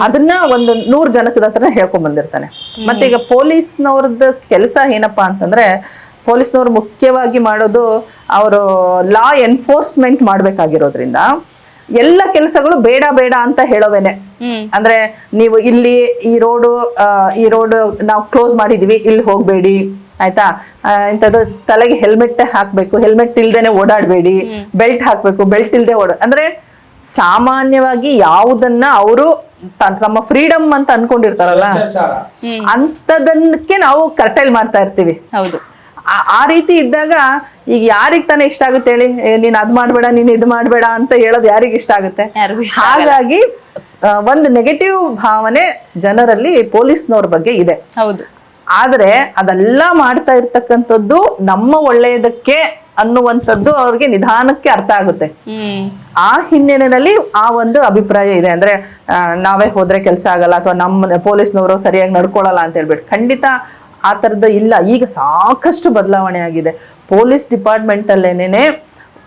ಅದನ್ನ 100 ಜನದ ಹತ್ರ ಹೇಳ್ಕೊಂಡ್ ಬಂದಿರ್ತಾನೆ. ಮತ್ತೆ ಈಗ ಪೊಲೀಸ್ನವ್ರದ್ದು ಕೆಲಸ ಏನಪ್ಪಾ ಅಂತಂದ್ರೆ, ಪೊಲೀಸ್ನವ್ರು ಮುಖ್ಯವಾಗಿ ಮಾಡೋದು ಅವರು ಲಾ ಎನ್ಫೋರ್ಸ್ಮೆಂಟ್ ಮಾಡ್ಬೇಕಾಗಿರೋದ್ರಿಂದ ಎಲ್ಲ ಕೆಲಸಗಳು ಬೇಡ ಬೇಡ ಅಂತ ಹೇಳೋವೇನೆ. ಅಂದ್ರೆ ನೀವು ಇಲ್ಲಿ ಈ ರೋಡ್ ನಾವು ಕ್ಲೋಸ್ ಮಾಡಿದೀವಿ, ಇಲ್ಲಿ ಹೋಗ್ಬೇಡಿ, ಆಯ್ತಾ, ಇಂಥದ್ದು ತಲೆಗೆ ಹೆಲ್ಮೆಟ್ ಹಾಕ್ಬೇಕು, ಹೆಲ್ಮೆಟ್ ಇಲ್ದೇನೆ ಓಡಾಡ್ಬೇಡಿ, ಬೆಲ್ಟ್ ಹಾಕ್ಬೇಕು, ಬೆಲ್ಟ್ ಇಲ್ದೆ ಅಂದ್ರೆ ಸಾಮಾನ್ಯವಾಗಿ ಯಾವುದನ್ನ ಅವರು ತಮ್ಮ ಫ್ರೀಡಮ್ ಅಂತ ಅನ್ಕೊಂಡಿರ್ತಾರಲ್ಲ ಅಂತದಕ್ಕೆ ನಾವು ಕರ್ಟೈಲ್ ಮಾಡ್ತಾ ಇರ್ತೀವಿ. ಹೌದು. ಆ ರೀತಿ ಇದ್ದಾಗ ಈಗ ಯಾರಿಗ್ ತಾನೇ ಇಷ್ಟ ಆಗುತ್ತೆ ಹೇಳಿ, ನೀನ್ ಅದ್ ಮಾಡ್ಬೇಡ, ನೀನ್ ಇದು ಮಾಡ್ಬೇಡ ಅಂತ ಹೇಳೋದು ಯಾರಿಗ ಇಷ್ಟ ಆಗುತ್ತೆ? ಹಾಗಾಗಿ ಒಂದು ನೆಗೆಟಿವ್ ಭಾವನೆ ಜನರಲ್ಲಿ ಪೊಲೀಸ್ನವ್ರ ಬಗ್ಗೆ ಇದೆ. ಹೌದು. ಆದ್ರೆ ಅದೆಲ್ಲ ಮಾಡ್ತಾ ಇರ್ತಕ್ಕಂಥದ್ದು ನಮ್ಮ ಒಳ್ಳೆಯದಕ್ಕೆ ಅನ್ನುವಂಥದ್ದು ಅವ್ರಿಗೆ ನಿಧಾನಕ್ಕೆ ಅರ್ಥ ಆಗುತ್ತೆ. ಆ ಹಿನ್ನೆಲೆಯಲ್ಲಿ ಆ ಒಂದು ಅಭಿಪ್ರಾಯ ಇದೆ. ಅಂದ್ರೆ ನಾವೇ ಹೋದ್ರೆ ಕೆಲಸ ಆಗಲ್ಲ ಅಥವಾ ನಮ್ಮ ಪೊಲೀಸ್ನವರು ಸರಿಯಾಗಿ ನಡ್ಕೊಳಲ್ಲ ಅಂತ ಹೇಳ್ಬಿಟ್ಟು, ಖಂಡಿತ ಆ ತರದ ಇಲ್ಲ. ಈಗ ಸಾಕಷ್ಟು ಬದಲಾವಣೆ ಆಗಿದೆ. ಪೊಲೀಸ್ ಡಿಪಾರ್ಟ್ಮೆಂಟ್ ಅಲ್ಲೇನೆ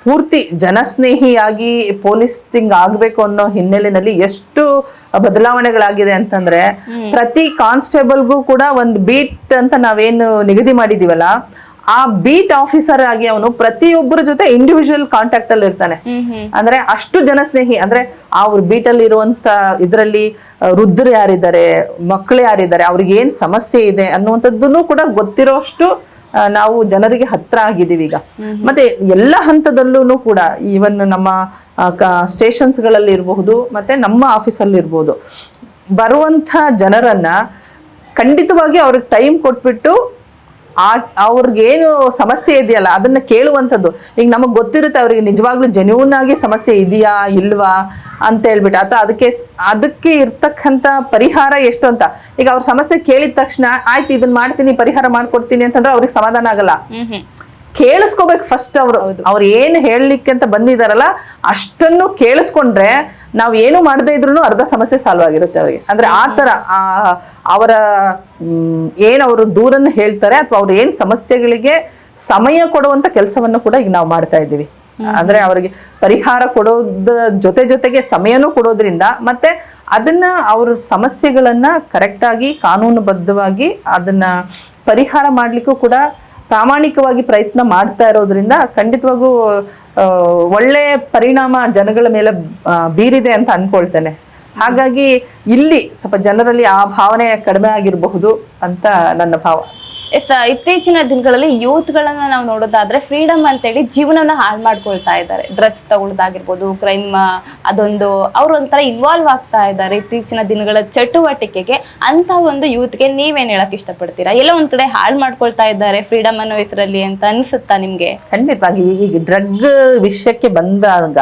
ಪೂರ್ತಿ ಜನಸ್ನೇಹಿಯಾಗಿ ಪೊಲೀಸಿಂಗ್ ಆಗ್ಬೇಕು ಅನ್ನೋ ಹಿನ್ನೆಲೆಯಲ್ಲಿ ಎಷ್ಟು ಬದಲಾವಣೆಗಳಾಗಿದೆ ಅಂತಂದ್ರೆ, ಪ್ರತಿ ಕಾನ್ಸ್ಟೇಬಲ್ಗೂ ಕೂಡ ಒಂದು ಬೀಟ್ ಅಂತ ನಾವೇನು ನಿಗದಿ ಮಾಡಿದೀವಲ್ಲ, ಆ ಬೀಟ್ ಆಫೀಸರ್ ಆಗಿ ಅವನು ಪ್ರತಿಯೊಬ್ಬರ ಜೊತೆ ಇಂಡಿವಿಜುವಲ್ ಕಾಂಟ್ಯಾಕ್ಟ್ ಅಲ್ಲಿ ಇರ್ತಾನೆ. ಅಂದ್ರೆ ಅಷ್ಟು ಜನಸ್ನೇಹಿ. ಅಂದ್ರೆ ಅವ್ರ ಬೀಟ್ ಅಲ್ಲಿ ಇರುವಂತ ಇದ್ರಲ್ಲಿ ವೃದ್ಧರು ಯಾರಿದ್ದಾರೆ, ಮಕ್ಕಳು ಯಾರಿದ್ದಾರೆ, ಅವ್ರಿಗೆ ಏನ್ ಸಮಸ್ಯೆ ಇದೆ ಅನ್ನುವಂಥದ್ದನ್ನು ಕೂಡ ಗೊತ್ತಿರೋಷ್ಟು ನಾವು ಜನರಿಗೆ ಹತ್ರ ಆಗಿದ್ದೀವಿ ಈಗ. ಮತ್ತೆ ಎಲ್ಲ ಹಂತದಲ್ಲೂ ಕೂಡ ಈವನ್ ನಮ್ಮ ಸ್ಟೇಷನ್ಸ್ ಗಳಲ್ಲಿ ಇರಬಹುದು, ಮತ್ತೆ ನಮ್ಮ ಆಫೀಸಲ್ಲಿ ಇರ್ಬೋದು, ಬರುವಂತ ಜನರನ್ನ ಖಂಡಿತವಾಗಿ ಅವ್ರಿಗೆ ಟೈಮ್ ಕೊಟ್ಬಿಟ್ಟು ಅವ್ರಿಗೇನು ಸಮಸ್ಯೆ ಇದೆಯಲ್ಲ ಅದನ್ನ ಕೇಳುವಂಥದ್ದು. ಈಗ ನಮಗ್ ಗೊತ್ತಿರುತ್ತೆ ಅವ್ರಿಗೆ ನಿಜವಾಗ್ಲೂ ಜೆನ್ಯೂನ್ ಆಗಿ ಸಮಸ್ಯೆ ಇದೆಯಾ ಇಲ್ವಾ ಅಂತ ಹೇಳ್ಬಿಟ್ಟು, ಅಥವಾ ಅದಕ್ಕೆ ಇರ್ತಕ್ಕಂಥ ಪರಿಹಾರ ಎಷ್ಟು ಅಂತ. ಈಗ ಅವ್ರ ಸಮಸ್ಯೆ ಕೇಳಿದ ತಕ್ಷಣ ಆಯ್ತು ಇದನ್ನ ಮಾಡ್ತೀನಿ, ಪರಿಹಾರ ಮಾಡ್ಕೊಡ್ತೀನಿ ಅಂತಂದ್ರೆ ಅವ್ರಿಗೆ ಸಮಾಧಾನ ಆಗಲ್ಲ. ಕೇಳಿಸ್ಕೋಬೇಕು ಫಸ್ಟ್. ಅವ್ರು ಏನು ಹೇಳಲಿಕ್ಕೆ ಅಂತ ಬಂದಿದಾರಲ್ಲ ಅಷ್ಟನ್ನು ಕೇಳಿಸ್ಕೊಂಡ್ರೆ ನಾವ್ ಏನು ಮಾಡದೇ ಇದ್ರು ಅರ್ಧ ಸಮಸ್ಯೆ ಸಾಲ್ವ್ ಆಗಿರುತ್ತೆ ಅವ್ರಿಗೆ. ಅಂದ್ರೆ ಆ ತರ ಅವರ ಅವ್ರು ದೂರನ್ನು ಹೇಳ್ತಾರೆ ಅಥವಾ ಅವ್ರ ಏನ್ ಸಮಸ್ಯೆಗಳಿಗೆ ಸಮಯ ಕೊಡುವಂತ ಕೆಲಸವನ್ನು ಕೂಡ ಈಗ ನಾವು ಮಾಡ್ತಾ ಇದ್ದೀವಿ. ಅಂದ್ರೆ ಅವರಿಗೆ ಪರಿಹಾರ ಕೊಡೋದ ಜೊತೆಗೆ ಸಮಯನೂ ಕೊಡೋದ್ರಿಂದ, ಮತ್ತೆ ಅದನ್ನ ಅವ್ರ ಸಮಸ್ಯೆಗಳನ್ನ ಕರೆಕ್ಟ್ ಆಗಿ ಕಾನೂನುಬದ್ಧವಾಗಿ ಅದನ್ನ ಪರಿಹಾರ ಮಾಡ್ಲಿಕ್ಕೂ ಕೂಡ ಪ್ರಾಮಾಣಿಕವಾಗಿ ಪ್ರಯತ್ನ ಮಾಡ್ತಾ ಇರೋದ್ರಿಂದ ಖಂಡಿತವಾಗೂ ಒಳ್ಳೆ ಪರಿಣಾಮ ಜನಗಳ ಮೇಲೆ ಬೀರಿದೆ ಅಂತ ಅನ್ಕೊಳ್ತೇನೆ. ಹಾಗಾಗಿ ಇಲ್ಲಿ ಸ್ವಲ್ಪ ಜನರಲ್ಲಿ ಆ ಭಾವನೆ ಕಡಿಮೆ ಆಗಿರಬಹುದು ಅಂತ ನನ್ನ ಭಾವ. ಇತ್ತೀಚಿನ ದಿನಗಳಲ್ಲಿ ಯೂತ್ಗಳನ್ನ ನಾವು ನೋಡೋದಾದ್ರೆ ಫ್ರೀಡಮ್ ಅಂತೇಳಿ ಜೀವನನ ಹಾಳು ಮಾಡ್ಕೊಳ್ತಾ ಇದ್ದಾರೆ. ಡ್ರಗ್ಸ್ ತಗೊಳ್ಳೋದಾಗಿರ್ಬೋದು, ಕ್ರೈಮ್ ಅದೊಂದು ಅವ್ರು ಒಂಥರ ಇನ್ವಾಲ್ವ್ ಆಗ್ತಾ ಇದ್ದಾರೆ ಇತ್ತೀಚಿನ ದಿನಗಳ ಚಟುವಟಿಕೆಗೆ. ಅಂತ ಒಂದು ಯೂತ್ಗೆ ನೀವೇನ್ ಹೇಳಕ್ ಇಷ್ಟಪಡ್ತೀರಾ? ಎಲ್ಲ ಒಂದ್ ಕಡೆ ಹಾಳು ಮಾಡ್ಕೊಳ್ತಾ ಇದ್ದಾರೆ ಫ್ರೀಡಮ್ ಅನ್ನೋ ಹೆಸರಲ್ಲಿ ಅಂತ ಅನ್ಸುತ್ತಾ ನಿಮ್ಗೆ? ಖಂಡಿತವಾಗಿ ಈಗ ಡ್ರಗ್ ವಿಷಯಕ್ಕೆ ಬಂದಾಗ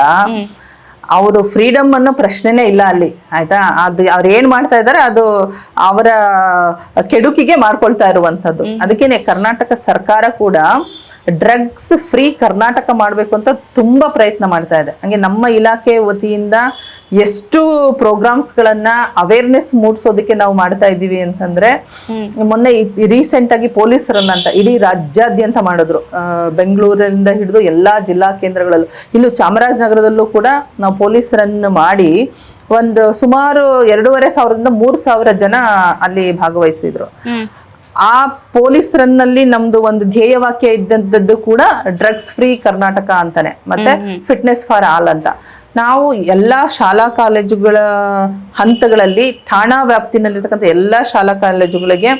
ಅವರು ಫ್ರೀಡಮ್ ಅನ್ನೋ ಪ್ರಶ್ನೆನೇ ಇಲ್ಲ ಅಲ್ಲಿ. ಆಯ್ತಾ? ಅದು ಅವ್ರು ಏನ್ ಮಾಡ್ತಾ ಇದ್ದಾರೆ ಅದು ಅವರ ಕೆಡುಕಿಗೆ ಮಾಡ್ಕೊಳ್ತಾ ಇರುವಂತದ್ದು. ಅದಕ್ಕೇನೆ ಕರ್ನಾಟಕ ಸರ್ಕಾರ ಕೂಡ ಡ್ರಗ್ಸ್ ಫ್ರೀ ಕರ್ನಾಟಕ ಮಾಡ್ಬೇಕು ಅಂತ ತುಂಬಾ ಪ್ರಯತ್ನ ಮಾಡ್ತಾ ಇದೆ. ಹಂಗೆ ನಮ್ಮ ಇಲಾಖೆ ವತಿಯಿಂದ ಎಷ್ಟು ಪ್ರೋಗ್ರಾಮ್ಸ್ ಗಳನ್ನ ಅವೇರ್ನೆಸ್ ಮೂಡಿಸೋದಕ್ಕೆ ನಾವು ಮಾಡ್ತಾ ಇದ್ದೀವಿ ಅಂತಂದ್ರೆ, ಮೊನ್ನೆ ರೀಸೆಂಟ್ ಆಗಿ ಪೊಲೀಸರನ್ನ ಅಂತ ಇಡೀ ರಾಜ್ಯಾದ್ಯಂತ ಮಾಡಿದ್ರು. ಬೆಂಗಳೂರಿಂದ ಹಿಡಿದು ಎಲ್ಲಾ ಜಿಲ್ಲಾ ಕೇಂದ್ರಗಳಲ್ಲೂ, ಇಲ್ಲೂ ಚಾಮರಾಜನಗರದಲ್ಲೂ ಕೂಡ ನಾವು ಪೊಲೀಸರನ್ನು ಮಾಡಿ ಒಂದು ಸುಮಾರು 2,500 3,000 ಜನ ಅಲ್ಲಿ ಭಾಗವಹಿಸಿದ್ರು. ಆ ಪೊಲೀಸ್ ರನ್ನಲ್ಲಿ ನಮ್ದು ಒಂದು ಧ್ಯೇಯವಾಕ್ಯ ಇದ್ದಂಥದ್ದು ಕೂಡ ಡ್ರಗ್ಸ್ ಫ್ರೀ ಕರ್ನಾಟಕ ಅಂತಾನೆ, ಮತ್ತೆ ಫಿಟ್ನೆಸ್ ಫಾರ್ ಆಲ್ ಅಂತ. ನಾವು ಎಲ್ಲಾ ಶಾಲಾ ಕಾಲೇಜುಗಳ ಹಂತಗಳಲ್ಲಿ ಠಾಣಾ ವ್ಯಾಪ್ತಿನಲ್ಲಿರ್ತಕ್ಕಂಥ ಎಲ್ಲಾ ಶಾಲಾ ಕಾಲೇಜುಗಳಿಗೆ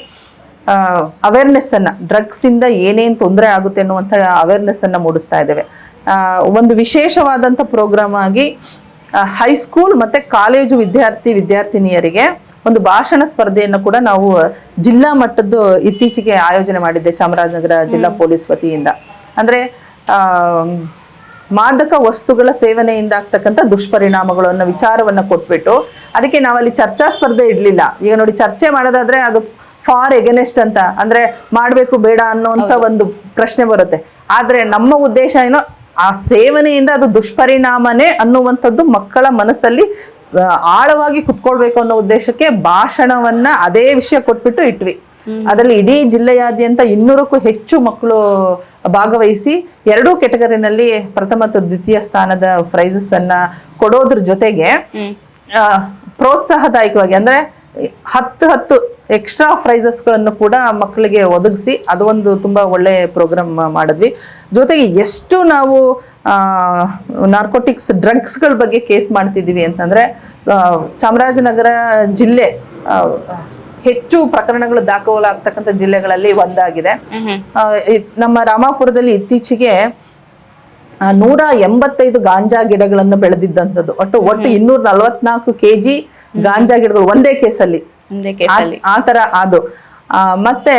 ಅವೇರ್ನೆಸ್ ಅನ್ನ, ಡ್ರಗ್ಸ್ ಇಂದ ಏನೇನ್ ತೊಂದರೆ ಆಗುತ್ತೆ ಅನ್ನುವಂಥ ಅವೇರ್ನೆಸ್ ಅನ್ನ ಮೂಡಿಸ್ತಾ ಇದ್ದೇವೆ. ಒಂದು ವಿಶೇಷವಾದಂಥ ಪ್ರೋಗ್ರಾಮ್ ಆಗಿ ಹೈಸ್ಕೂಲ್ ಮತ್ತೆ ಕಾಲೇಜು ವಿದ್ಯಾರ್ಥಿನಿಯರಿಗೆ ಒಂದು ಭಾಷಣ ಸ್ಪರ್ಧೆಯನ್ನು ಕೂಡ ನಾವು ಜಿಲ್ಲಾ ಮಟ್ಟದ್ದು ಇತ್ತೀಚೆಗೆ ಆಯೋಜನೆ ಮಾಡಿದ್ದೆ ಚಾಮರಾಜನಗರ ಜಿಲ್ಲಾ ಪೊಲೀಸ್ ವತಿಯಿಂದ. ಅಂದ್ರೆ ಮಾದಕ ವಸ್ತುಗಳ ಸೇವನೆಯಿಂದ ಆಗ್ತಕ್ಕಂಥ ದುಷ್ಪರಿಣಾಮಗಳು ಅನ್ನೋ ವಿಚಾರವನ್ನ ಕೊಟ್ಬಿಟ್ಟು ಅದಕ್ಕೆ ನಾವಲ್ಲಿ ಚರ್ಚಾ ಸ್ಪರ್ಧೆ ಇಡ್ಲಿಲ್ಲ. ಈಗ ನೋಡಿ, ಚರ್ಚೆ ಮಾಡೋದಾದ್ರೆ ಅದು ಫಾರ್ ಎಗನೆಸ್ಟ್ ಅಂತ, ಅಂದ್ರೆ ಮಾಡ್ಬೇಕು ಬೇಡ ಅನ್ನೋಂತ ಒಂದು ಪ್ರಶ್ನೆ ಬರುತ್ತೆ. ಆದ್ರೆ ನಮ್ಮ ಉದ್ದೇಶ ಏನೋ ಆ ಸೇವನೆಯಿಂದ ಅದು ದುಷ್ಪರಿಣಾಮನೇ ಅನ್ನುವಂಥದ್ದು ಮಕ್ಕಳ ಮನಸ್ಸಲ್ಲಿ ಆಳವಾಗಿ ಕುತ್ಕೊಳ್ಬೇಕು ಅನ್ನೋ ಉದ್ದೇಶಕ್ಕೆ ಭಾಷಣವನ್ನ ಅದೇ ವಿಷಯ ಕೊಟ್ಬಿಟ್ಟು ಇಟ್ವಿ. ಅದರಲ್ಲಿ ಇಡೀ ಜಿಲ್ಲೆಯಾದ್ಯಂತ 200ಕ್ಕೂ ಹೆಚ್ಚು ಮಕ್ಕಳು ಭಾಗವಹಿಸಿ 2 ಕೆಟಗರಿನಲ್ಲಿ ಪ್ರಥಮ ಮತ್ತು ದ್ವಿತೀಯ ಸ್ಥಾನದ ಪ್ರೈಸಸ್ ಅನ್ನ ಕೊಡೋದ್ರ ಜೊತೆಗೆ ಪ್ರೋತ್ಸಾಹದಾಯಕವಾಗಿ ಅಂದ್ರೆ 10 ಎಕ್ಸ್ಟ್ರಾ ಪ್ರೈಸಸ್ಗಳನ್ನು ಕೂಡ ಮಕ್ಕಳಿಗೆ ಒದಗಿಸಿ ಅದು ಒಂದು ತುಂಬಾ ಒಳ್ಳೆ ಪ್ರೋಗ್ರಾಮ್ ಮಾಡಿದ್ವಿ. ಜೊತೆಗೆ ಎಷ್ಟು ನಾವು ನಾರ್ಕೋಟಿಕ್ಸ್ ಡ್ರಗ್ಸ್ಗಳ ಬಗ್ಗೆ ಕೇಸ್ ಮಾಡ್ತಿದ್ದೀವಿ ಅಂತಂದ್ರೆ ಚಾಮರಾಜನಗರ ಜಿಲ್ಲೆ ಹೆಚ್ಚು ಪ್ರಕರಣಗಳು ದಾಖಲಾಗ್ತಕ್ಕಂಥ ಜಿಲ್ಲೆಗಳಲ್ಲಿ ಒಂದಾಗಿದೆ. ನಮ್ಮ ರಾಮಾಪುರದಲ್ಲಿ ಇತ್ತೀಚೆಗೆ 185 ಗಾಂಜಾ ಗಿಡಗಳನ್ನು ಬೆಳೆದಿದ್ದಂಥದ್ದು. ಒಟ್ಟು 244 kg ಗಾಂಜಾ ಗಿಡಗಳು ಒಂದೇ ಕೇಸಲ್ಲಿ ಆ ತರ ಅದು. ಮತ್ತೆ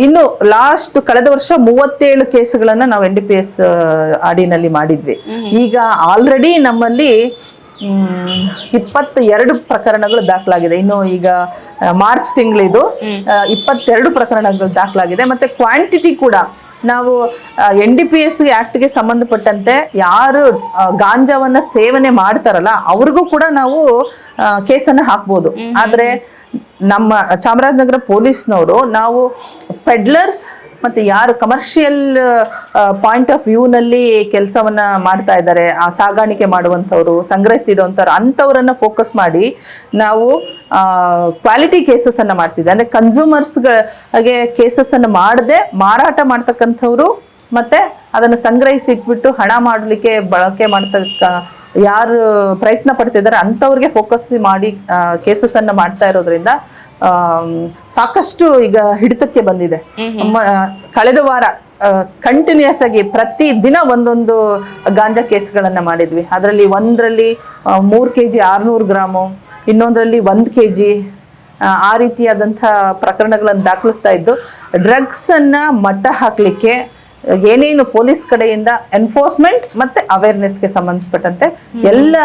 ಇನ್ನು ಲಾಸ್ಟ್ ಕಳೆದ ವರ್ಷ 37 ಕೇಸುಗಳನ್ನ ನಾವು NDPS ಅಡಿನಲ್ಲಿ ಮಾಡಿದ್ವಿ. ಈಗ ಆಲ್ರೆಡಿ ನಮ್ಮಲ್ಲಿ 22 ಪ್ರಕರಣಗಳು ದಾಖಲಾಗಿದೆ. ಇನ್ನು ಈಗ ಮಾರ್ಚ್ ತಿಂಗಳಿದು 22 ಪ್ರಕರಣಗಳು ದಾಖಲಾಗಿದೆ. ಮತ್ತೆ ಕ್ವಾಂಟಿಟಿ ಕೂಡ ನಾವು NDPS ಆಕ್ಟ್ಗೆ ಸಂಬಂಧಪಟ್ಟಂತೆ ಯಾರು ಗಾಂಜಾವನ್ನ ಸೇವನೆ ಮಾಡ್ತಾರಲ್ಲ ಅವ್ರಿಗೂ ಕೂಡ ನಾವು ಕೇಸನ್ನ ಹಾಕ್ಬೋದು. ಆದ್ರೆ ನಮ್ಮ ಚಾಮರಾಜನಗರ ಪೊಲೀಸ್ನವರು ನಾವು ಪೆಡ್ಲರ್ಸ್ ಮತ್ತೆ ಯಾರು ಕಮರ್ಷಿಯಲ್ ಪಾಯಿಂಟ್ ಆಫ್ ವ್ಯೂ ನಲ್ಲಿ ಕೆಲಸವನ್ನ ಮಾಡ್ತಾ ಇದ್ದಾರೆ, ಆ ಸಾಗಾಣಿಕೆ ಮಾಡುವಂಥವ್ರು, ಸಂಗ್ರಹಿಸಿಡುವಂಥವ್ರು, ಅಂಥವ್ರನ್ನ ಫೋಕಸ್ ಮಾಡಿ ನಾವು ಕ್ವಾಲಿಟಿ ಕೇಸಸ್ ಅನ್ನ ಮಾಡ್ತಿದ್ದೆ. ಅಂದ್ರೆ ಕನ್ಸ್ಯೂಮರ್ಸ್ಗೆ ಕೇಸಸ್ ಅನ್ನು ಮಾಡದೆ ಮಾರಾಟ ಮಾಡ್ತಕ್ಕಂಥವ್ರು ಮತ್ತೆ ಅದನ್ನ ಸಂಗ್ರಹಿಸಿ ಇಟ್ಬಿಟ್ಟು ಹಣ ಮಾಡಲಿಕ್ಕೆ ಬಳಕೆ ಮಾಡ್ತಕ್ಕ ಯಾರು ಪ್ರಯತ್ನ ಪಡ್ತಿದ್ದಾರೆ ಅಂಥವ್ರಿಗೆ ಫೋಕಸ್ ಮಾಡಿ ಕೇಸಸ್ ಅನ್ನ ಮಾಡ್ತಾ ಇರೋದ್ರಿಂದ ಸಾಕಷ್ಟು ಈಗ ಹಿಡಿತಕ್ಕೆ ಬಂದಿದೆ. ಕಳೆದ ವಾರ ಕಂಟಿನ್ಯೂಸ್ ಆಗಿ ಪ್ರತಿ ದಿನ ಒಂದೊಂದು ಗಾಂಜಾ ಕೇಸ್ಗಳನ್ನ ಮಾಡಿದ್ವಿ. ಅದರಲ್ಲಿ ಒಂದರಲ್ಲಿ 3 kg 600 ಗ್ರಾಮು, ಇನ್ನೊಂದರಲ್ಲಿ 1 kg ಆ ರೀತಿಯಾದಂಥ ಪ್ರಕರಣಗಳನ್ನು ದಾಖಲಿಸ್ತಾ ಇದ್ದು ಡ್ರಗ್ಸ್ ಅನ್ನ ಮಟ್ಟ ಹಾಕ್ಲಿಕ್ಕೆ ಏನೇನು ಪೊಲೀಸ್ ಕಡೆಯಿಂದ ಎನ್ಫೋರ್ಸ್ಮೆಂಟ್ ಮತ್ತೆ ಅವೇರ್ನೆಸ್ಗೆ ಸಂಬಂಧಪಟ್ಟಂತೆ ಎಲ್ಲ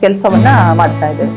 ಕೆಲಸವನ್ನ ಮಾಡ್ತಾ ಇದ್ದೇವೆ.